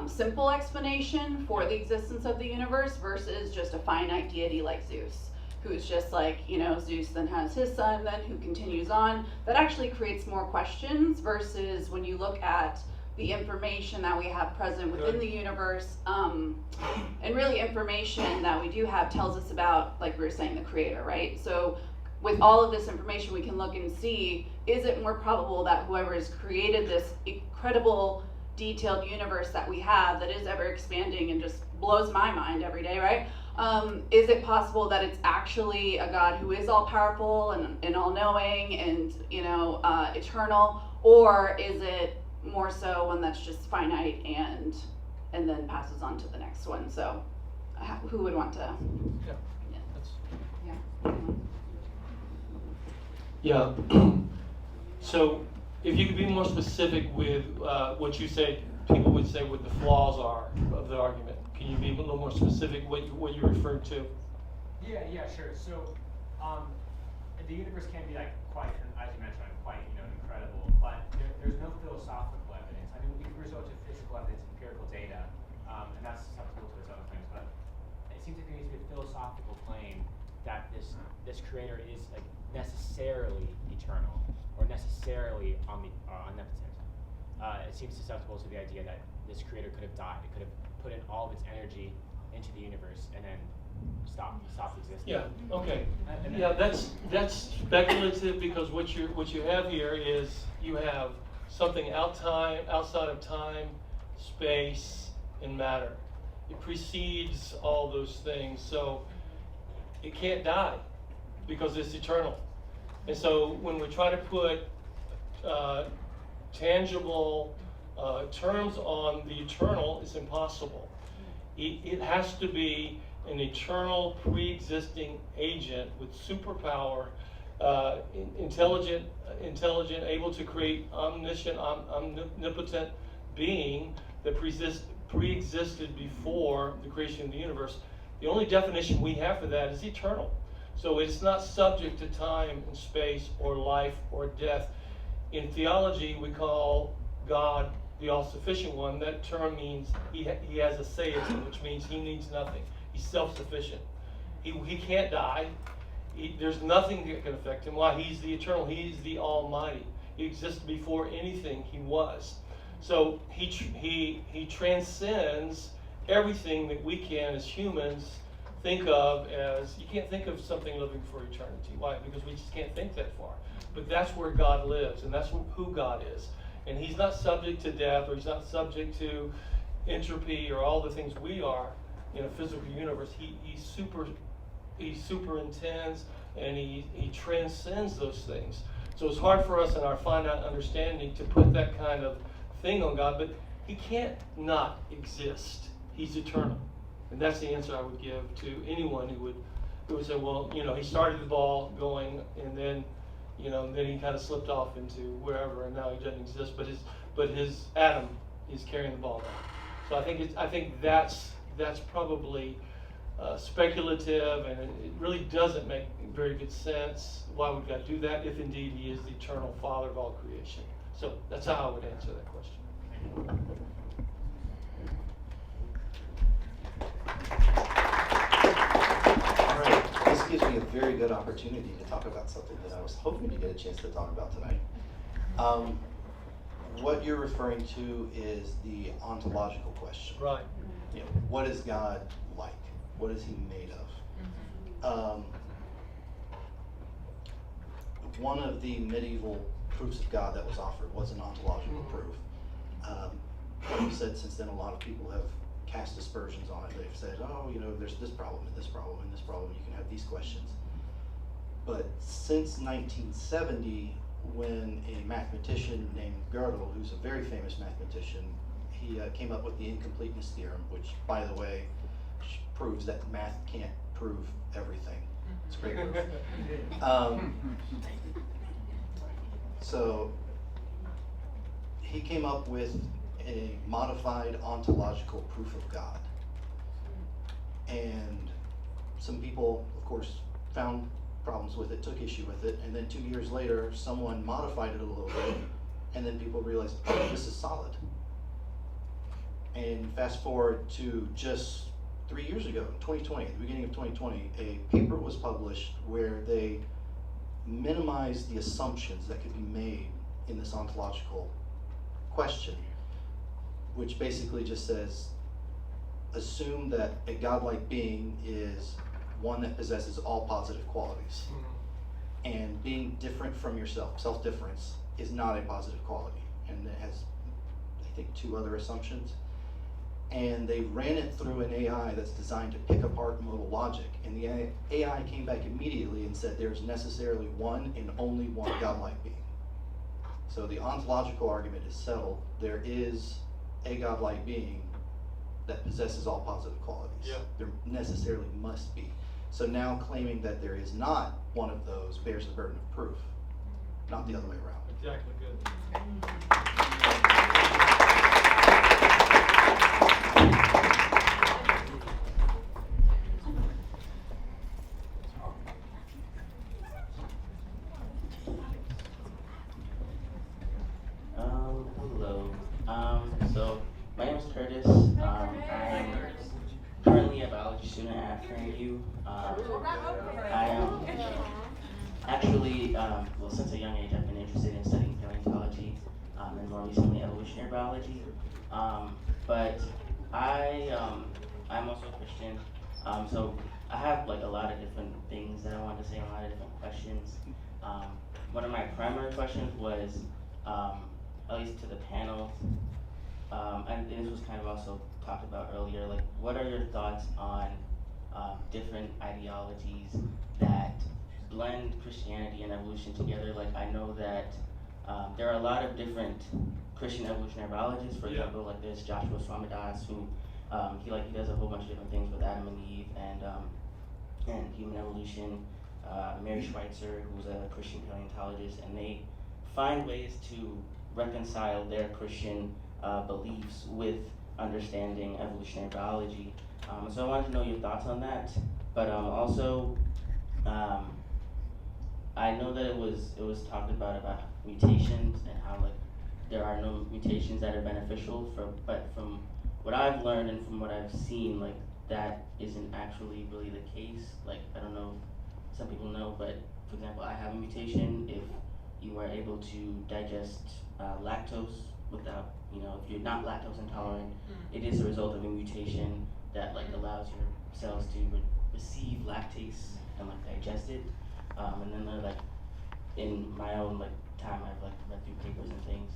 J: simple explanation for the existence of the universe versus just a finite deity like Zeus, who's just like, Zeus then has his son then who continues on. That actually creates more questions versus when you look at the information that we have present within the universe, and really information that we do have tells us about, like we were saying, the creator, right? So with all of this information, we can look and see, is it more probable that whoever has created this incredible detailed universe that we have, that is ever expanding and just blows my mind every day, right? Is it possible that it's actually a God who is all powerful and all knowing and, you know, eternal, or is it more so one that's just finite and then passes on to the next one? So who would want to?
B: Yeah. So if you could be more specific with what you say, people would say what the flaws are of the argument. Can you be a little more specific what you referred to?
C: Yeah, sure. So the universe can be like quite, as you mentioned, quite incredible, but there's no philosophical evidence. I mean, we can resort to physical evidence, empirical data, and that's susceptible to its own claims. But it seems like there needs to be a philosophical claim that this creator is like necessarily eternal or necessarily omnipotent. It seems susceptible to the idea that this creator could have died. It could have put in all of its energy into the universe and then stopped existing.
B: Yeah. Okay. Yeah, that's speculative, because what you have here is you have something outside of time, space, and matter. It precedes all those things, so it can't die because it's eternal. And so when we try to put tangible terms on the eternal, it's impossible. It has to be an eternal, pre-existing agent with superpower, intelligent, able to create omniscient, omnipotent being that pre-existed before the creation of the universe. The only definition we have for that is eternal. So it's not subject to time and space or life or death. In theology, we call God the all-sufficient one. That term means he has aseity, which means he needs nothing. He's self-sufficient. He can't die. There's nothing that can affect him. Why? He's the eternal. He's the almighty. He existed before anything he was. So he transcends everything that we can as humans think of as, you can't think of something living for eternity. Why? Because we just can't think that far. But that's where God lives, and that's who God is. And he's not subject to death, or he's not subject to entropy or all the things we are in a physical universe. He's super intense, and he transcends those things. So it's hard for us in our finite understanding to put that kind of thing on God, but he can't not exist. He's eternal. And that's the answer I would give to anyone who would say, well, he started the ball going, and then then he kind of slipped off into wherever, and now he doesn't exist. But his atom is carrying the ball now. So I think that's probably speculative, and it really doesn't make very good sense. Why would God do that if indeed he is the eternal Father of all creation? So that's how I would answer that question.
G: All right, this gives me a very good opportunity to talk about something that I was hoping to get a chance to talk about tonight. What you're referring to is the ontological question.
B: Right.
G: What is God like? What is he made of? One of the medieval proofs of God that was offered was an ontological proof. Like you said, since then a lot of people have cast aspersions on it. They've said, there's this problem and this problem and this problem. You can have these questions. But since 1970, when a mathematician named Gödel, who's a very famous mathematician, he came up with the incompleteness theorem, which, by the way, proves that math can't prove everything. It's a great proof. So he came up with a modified ontological proof of God. And some people, of course, found problems with it, took issue with it, and then 2 years later, someone modified it a little bit, and then people realized, oh, this is solid. And fast forward to just 3 years ago, 2020, at the beginning of 2020, a paper was published where they minimized the assumptions that could be made in this ontological question which basically just says, assume that a godlike being is one that possesses all positive qualities. And being different from yourself, self-difference, is not a positive quality. And it has, I think, 2 other assumptions. And they ran it through an AI that's designed to pick apart modal logic. And the AI came back immediately and said there's necessarily one and only one godlike being. So the ontological argument is settled. There is a godlike being that possesses all positive qualities.
B: Yeah.
G: There necessarily must be. So now claiming that there is not one of those bears the burden of proof, not the other way around.
B: Exactly, good.
K: Hello. So my name is Curtis. I'm currently a biology student at FAMU. I am actually, well, since a young age, I've been interested in studying paleontology and more recently evolutionary biology. But I'm also a Christian. So I have like a lot of different things that I wanted to say, a lot of different questions. One of my primary questions was, at least to the panel, and this was kind of also talked about earlier, like what are your thoughts on different ideologies that blend Christianity and evolution together? Like I know that there are a lot of different Christian evolutionary biologists. For example, like there's Joshua Swamidass, who he does a whole bunch of different things with Adam and Eve and human evolution. Mary Schweitzer, who's a Christian paleontologist, and they find ways to reconcile their Christian beliefs with understanding evolutionary biology. So I wanted to know your thoughts on that. But also, I know that it was talked about mutations and how like there are no mutations that are beneficial but from what I've learned and from what I've seen, like that isn't actually really the case. Like I don't know, some people know, but for example, I have a mutation. If you are able to digest lactose without, if you're not lactose intolerant, it is a result of a mutation that like allows your cells to receive lactase and like digest it. And then they're like, in my own like time, I've like read through papers and things.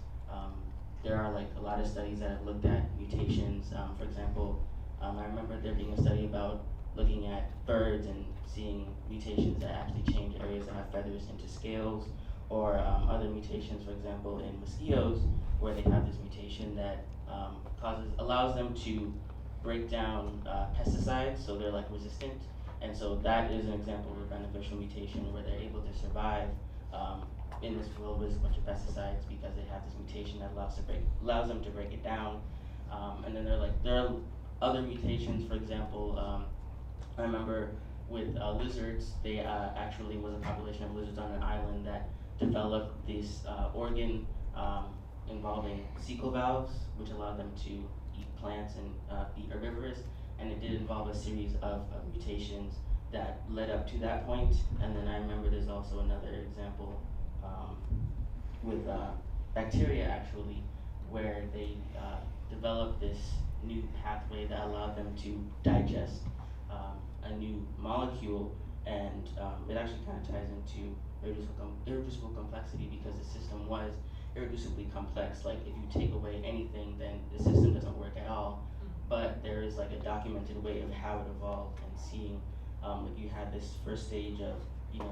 K: There are like a lot of studies that have looked at mutations. For example, I remember there being a study about looking at birds and seeing mutations that actually change areas that have feathers into scales, or other mutations, for example, in mosquitoes, where they have this mutation that allows them to break down pesticides, so they're like resistant. And so that is an example of a beneficial mutation where they're able to survive in this world with a bunch of pesticides because they have this mutation that allows them to break it down. And then there are other mutations. For example, I remember with lizards, they actually was a population of lizards on an island that developed this organ involving cecal valves, which allowed them to eat plants and be herbivorous. And it did involve a series of mutations that led up to that point. And then I remember there's also another example with bacteria, actually, where they developed this new pathway that allowed them to digest a new molecule, and it actually kind of ties into irreducible complexity, because the system was irreducibly complex. Like if you take away anything, then the system doesn't work at all. But there is like a documented way of how it evolved, and seeing like you had this first stage of,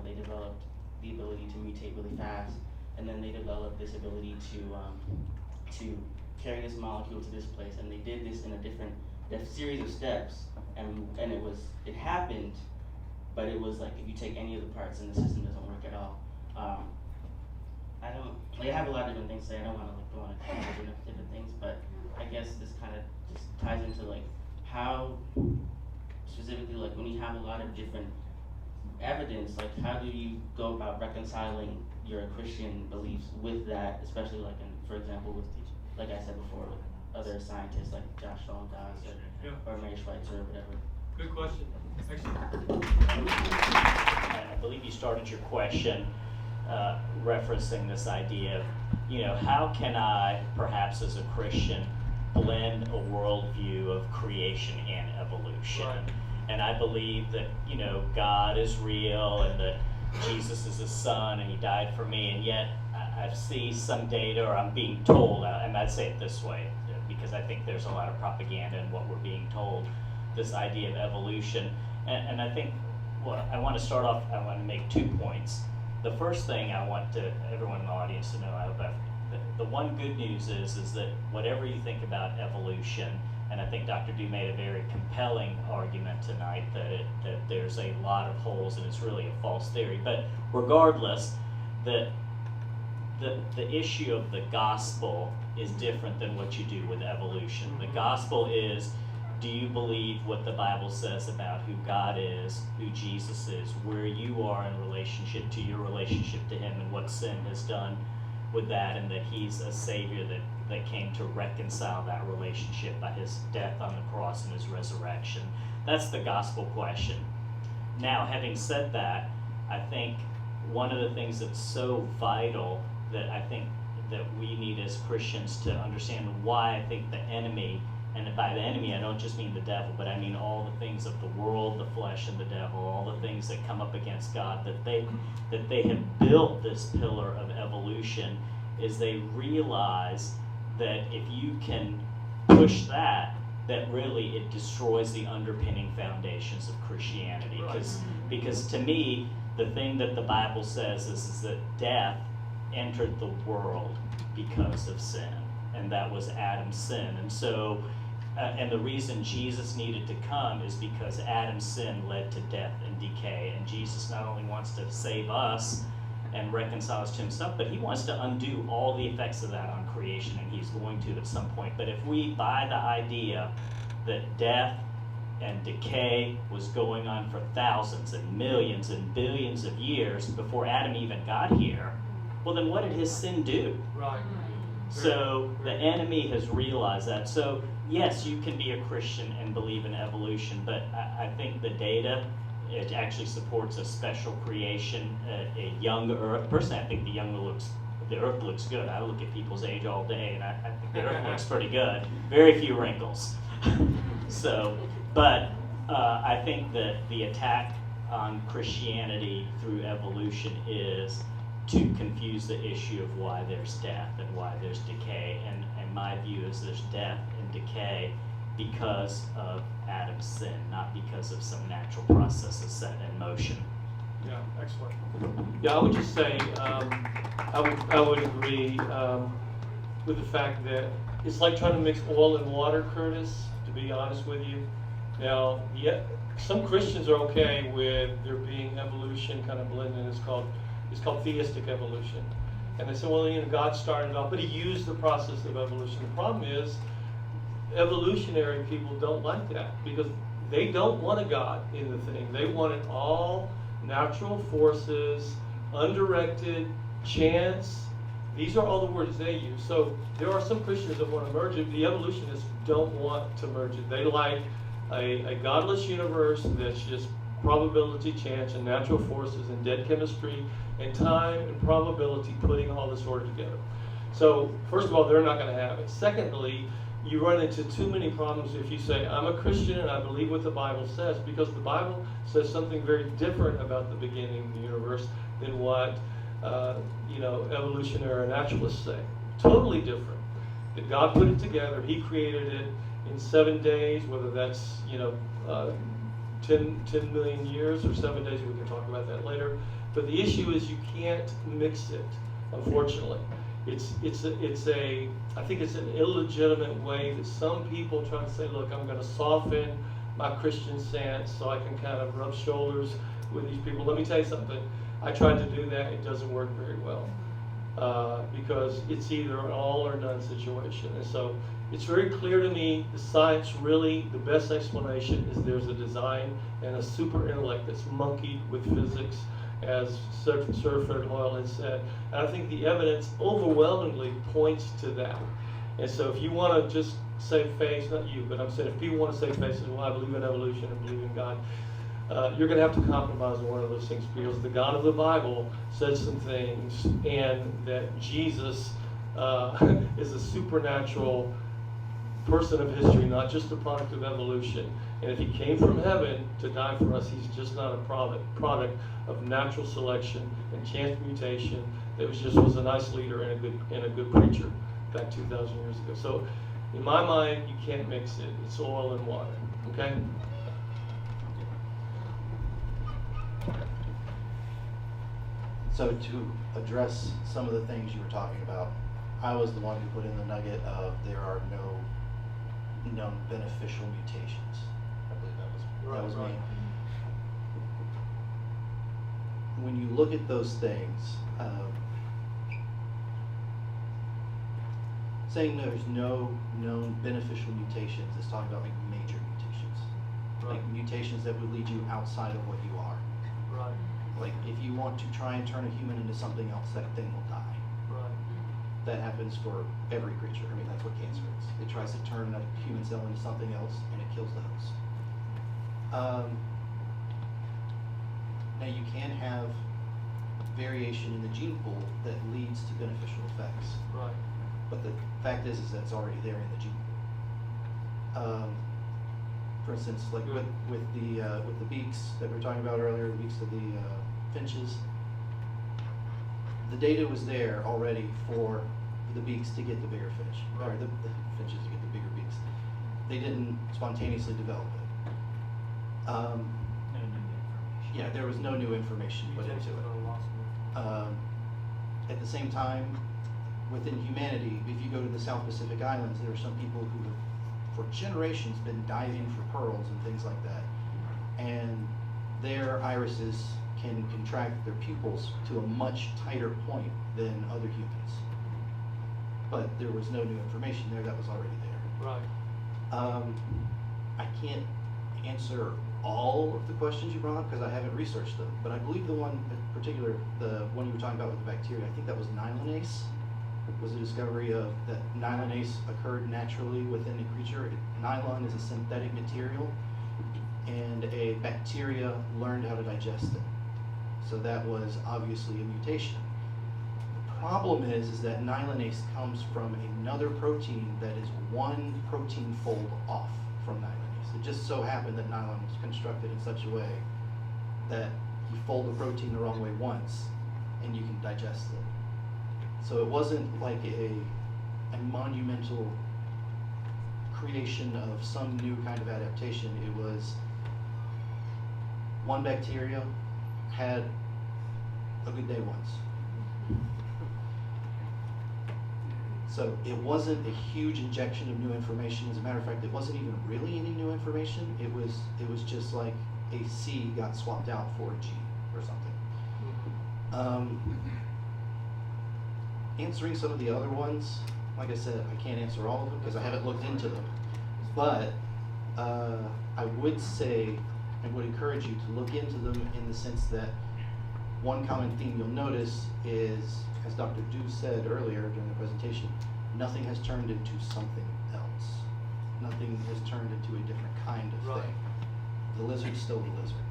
K: they developed the ability to mutate really fast, and then they developed this ability to carry this molecule to this place, and they did this in a series of steps, and it happened, but it was like if you take any of the parts and the system doesn't work at all. I have a lot of different things to say. I don't want to like go on a tangent of different things, but I guess this kind of just ties into like how specifically, like when you have a lot of different evidence, like how do you go about reconciling your Christian beliefs with that, especially like for example with, like I said before, with other scientists like Josh Swamidass or Mary Schweitzer or whatever.
B: Good question.
V: I believe you started your question referencing this idea of, how can I, perhaps as a Christian, blend a worldview of creation and evolution.
B: Right.
V: And I believe that, God is real and that Jesus is his son and he died for me, and yet I see some data, or I'm being told, and I'd say it this way, because I think there's a lot of propaganda in what we're being told, this idea of evolution. And I think, I want to start off, I want to make 2 points. The first thing I want everyone in the audience to know, the one good news is that whatever you think about evolution, and I think Dr. Du made a very compelling argument tonight that there's a lot of holes and it's really a false theory. But regardless, the issue of the gospel is different than what you do with evolution. The gospel is, do you believe what the Bible says about who God is, who Jesus is, where you are in relationship to your relationship to him, and what sin has done with that, and that he's a Savior that came to reconcile that relationship by his death on the cross and his resurrection? That's the gospel question. Now, having said that, I think one of the things that's so vital that I think that we need as Christians to understand, why I think the enemy, and by the enemy I don't just mean the devil, but I mean all the things of the world, the flesh and the devil, all the things that come up against God, that they have built this pillar of evolution, is they realize that if you can push that really it destroys the underpinning foundations of Christianity. Because to me, the thing that the Bible says is that death entered the world because of sin, and that was Adam's sin. And so and the reason Jesus needed to come is because Adam's sin led to death and decay, and Jesus not only wants to save us and reconcile us to himself, but he wants to undo all the effects of that on creation, and he's going to at some point. But if we buy the idea that death and decay was going on for thousands and millions and billions of years before Adam even got here, well, then what did his sin do?
B: Right.
V: So the enemy has realized that. So yes, you can be a Christian and believe in evolution, but I think the data, it actually supports a special creation, a young earth. Personally, I think the earth looks good. I look at people's age all day, and I think the earth looks pretty good. Very few wrinkles. So, but I think that the attack on Christianity through evolution is to confuse the issue of why there's death and why there's decay. And my view is there's death and decay because of Adam's sin, not because of some natural processes set in motion.
B: Yeah, excellent. Yeah, I would just say I would agree with the fact that it's like trying to mix oil and water, Curtis, to be honest with you. Now, some Christians are okay with there being evolution kind of blended. It's called theistic evolution. And they say, well, God started it off, but he used the process of evolution. The problem is, evolutionary people don't like that, because they don't want a God in the thing. They want it all natural forces, undirected, chance. These are all the words they use. So there are some Christians that want to merge it. The evolutionists don't want to merge it. They like a godless universe that's just probability, chance, and natural forces, and dead chemistry, and time and probability, putting all this order together. So first of all, they're not going to have it. Secondly, you run into too many problems if you say, I'm a Christian and I believe what the Bible says, because the Bible says something very different about the beginning of the universe than what evolutionary naturalists say. Totally different. That God put it together, he created it in 7 days, whether that's 10 million years or 7 days, we can talk about that later. But the issue is you can't mix it, unfortunately. I think it's an illegitimate way that some people try to say, look, I'm going to soften my Christian stance so I can kind of rub shoulders with these people. Let me tell you something. I tried to do that. It doesn't work very well because it's either an all or none situation. And so it's very clear to me the science really, the best explanation is there's a design and a super intellect that's monkeyed with physics, as Sir Fred Hoyle has said. And I think the evidence overwhelmingly points to that. And so if you want to just save face, not you, but I'm saying if people want to save face, well, I believe in evolution and believe in God, you're going to have to compromise on one of those things, because the God of the Bible said some things, and that Jesus is a supernatural person of history, not just a product of evolution. And if he came from heaven to die for us, he's just not a product of natural selection and chance mutation. That was a nice leader and a good preacher back 2,000 years ago. So in my mind, you can't mix it. It's oil and water. Okay?
G: So to address some of the things you were talking about, I was the one who put in the nugget of there are no known beneficial mutations. I believe that was me. When you look at those things, saying there's no known beneficial mutations is talking about like major mutations, like mutations that would lead you outside of what you are.
B: Right.
G: Like if you want to try and turn a human into something else, that thing will die.
B: Right.
G: That happens for every creature. I mean, that's what cancer is. It tries to turn a human cell into something else, and it kills the host. Now you can have variation in the gene pool that leads to beneficial effects.
B: Right.
G: But the fact is that it's already there in the gene pool. For instance, like with the beaks that we were talking about earlier, the beaks of the finches, the data was there already for the beaks to get the bigger fish, or the finches to get the bigger beaks. They didn't spontaneously develop it. Yeah, there was no new information put into it. At the same time, within humanity, if you go to the South Pacific Islands, there are some people who have for generations been diving for pearls and things like that, and their irises can contract their pupils to a much tighter point than other humans. But there was no new information there, that was already there.
B: Right.
G: I can't answer all of the questions you brought up because I haven't researched them, but I believe the one in particular, the one you were talking about with the bacteria, I think that was Nilanase. Was a discovery of that Nilanase occurred naturally within a creature. Nylon is a synthetic material, and a bacteria learned how to digest it. So that was obviously a mutation. The problem is that Nilanase comes from another protein that is one protein fold off from Nilanase. It just so happened that nylon was constructed in such a way that you fold the protein the wrong way once, and you can digest it. So it wasn't like a monumental creation of some new kind of adaptation. It was one bacteria had a good day once. So it wasn't a huge injection of new information. As a matter of fact, it wasn't even really any new information. It was just like a C got swapped out for a G or something. Answering some of the other ones, like I said, I can't answer all of them because I haven't looked into them. But I would say, and would encourage you to look into them in the sense that one common theme you'll notice is, as Dr. Dew said earlier during the presentation, nothing has turned into something else. Nothing has turned into a different kind of thing. The lizard's still the lizard.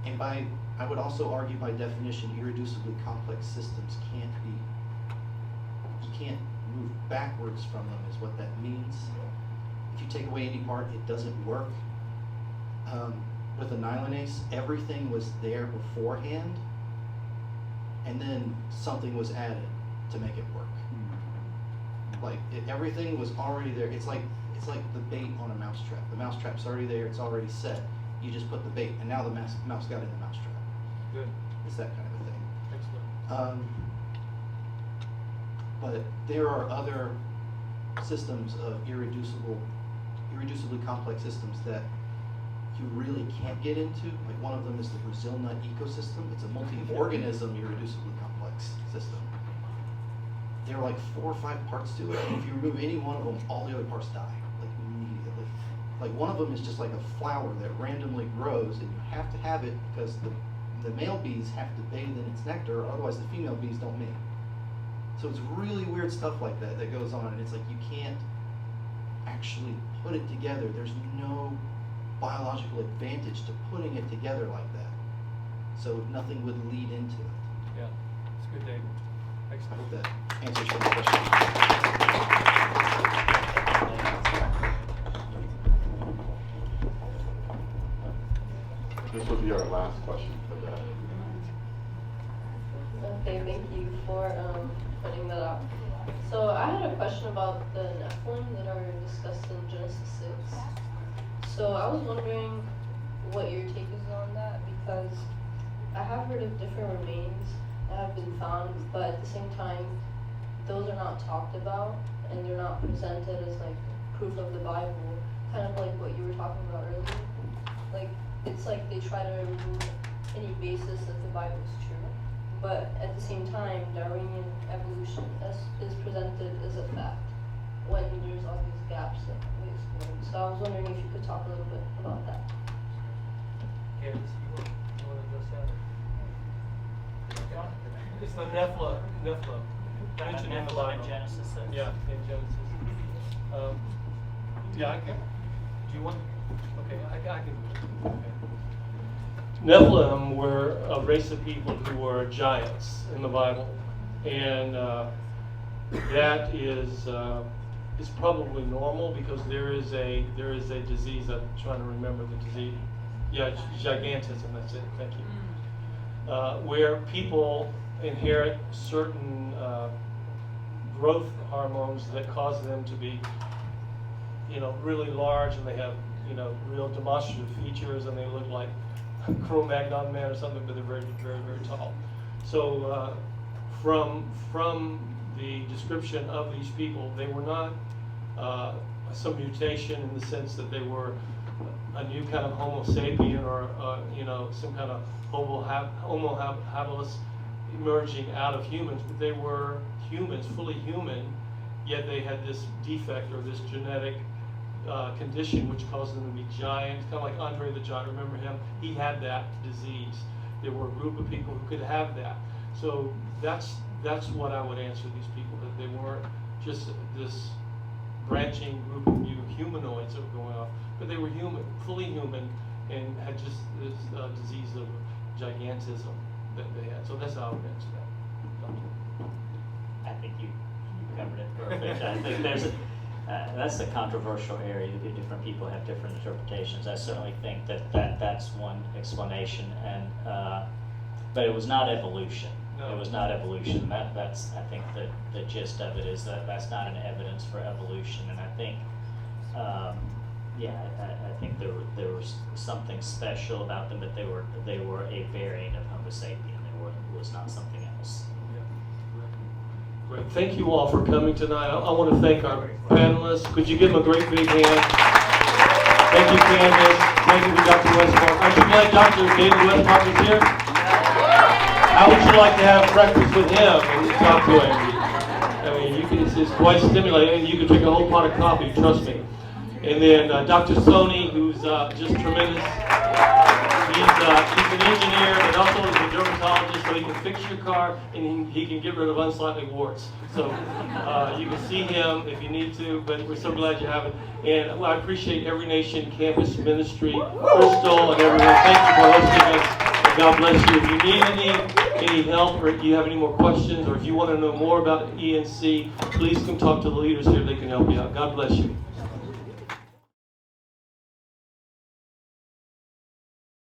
G: And I would also argue by definition, irreducibly complex systems can't be, you can't move backwards from them is what that means. If you take away any part, it doesn't work. With a Nilanase, everything was there beforehand, and then something was added to make it work. Like everything was already there. It's like the bait on a mousetrap. The mousetrap's already there. It's already set. You just put the bait, and now the mouse got in the mousetrap.
B: Good.
G: It's that kind of a thing.
B: Excellent.
G: But there are other systems of irreducibly complex systems that you really can't get into. Like one of them is the Brazil nut ecosystem. It's a multi-organism irreducibly complex system. There are like 4 or 5 parts to it, and if you remove any one of them, all the other parts die, like immediately. Like one of them is just like a flower that randomly grows, and you have to have it because the male bees have to bathe in its nectar, otherwise the female bees don't mate. So it's really weird stuff like that that goes on, and it's like you can't actually put it together. There's no biological advantage to putting it together like that. So nothing would lead into it.
B: Yeah, it's good, David.
G: I hope that answers some of the questions.
F: our last question for the.
M: Okay, thank you for putting that up. So I had a question about the Nephilim that are discussed in Genesis 6. So I was wondering what your take is on that, because I have heard of different remains that have been found, but at the same time, those are not talked about and they're not presented as like proof of the Bible, kind of like what you were talking about earlier. Like, it's like they try to remove any basis that the Bible is true. But at the same time, Darwinian evolution is presented as a fact when there's all these gaps that we explored. So I was wondering if you could talk a little bit about that.
B: Yes, you want to address that? It's the Nephilim. Mentioned in the Bible.
V: In Genesis 6.
B: Yeah, in Genesis. Yeah, I can. Do you want? Okay, I can. Okay. Nephilim were a race of people who were giants in the Bible, and that is probably normal because there is a disease. I'm trying to remember the disease. Yeah, gigantism. That's it. Thank you. Where people inherit certain growth hormones that cause them to be, really large, and they have, real demonstrative features, and they look like Cro-Magnon man or something, but they're very, very, very tall. So from the description of these people, they were not some mutation in the sense that they were a new kind of Homo sapien or some kind of Homo habilis emerging out of humans, but they were humans, fully human, yet they had this defect or this genetic condition which caused them to be giants, kind of like Andre the Giant. Remember him? He had that disease. There were a group of people who could have that. So that's what I would answer these people, that they weren't just this branching group of new humanoids that were going off, but they were human, fully human, and had just this disease of gigantism that they had. So that's how I would answer that.
V: I think you covered it perfect. I think there's that's a controversial area. Different people have different interpretations. I certainly think that's one explanation, and but it was not evolution. No. It was not evolution. That's I think the gist of it is that's not an evidence for evolution, and I think I think there was something special about them, but they were a variant of Homo sapien. It was not something else.
B: Great. Thank you all for coming tonight. I want to thank our panelists. Could you give them a great big hand? Thank you, Candace. Thank you to Dr. Westpark. Aren't you glad Dr. David Westpark is here? How would you like to have breakfast with him and talk to him? I mean, it's quite stimulating. You can drink a whole pot of coffee, trust me. And then Dr. Sony, who's just tremendous. He's an engineer, but also he's a dermatologist, so he can fix your car and he can get rid of unsightly warts. So you can see him if you need to, but we're so glad you have it. And I appreciate Every Nation Campus Ministry, Crystal, and everyone. Thank you for hosting us. And God bless you. If you need any help, or if you have any more questions, or if you want to know more about ENC, please come talk to the leaders here. They can help you out. God bless you.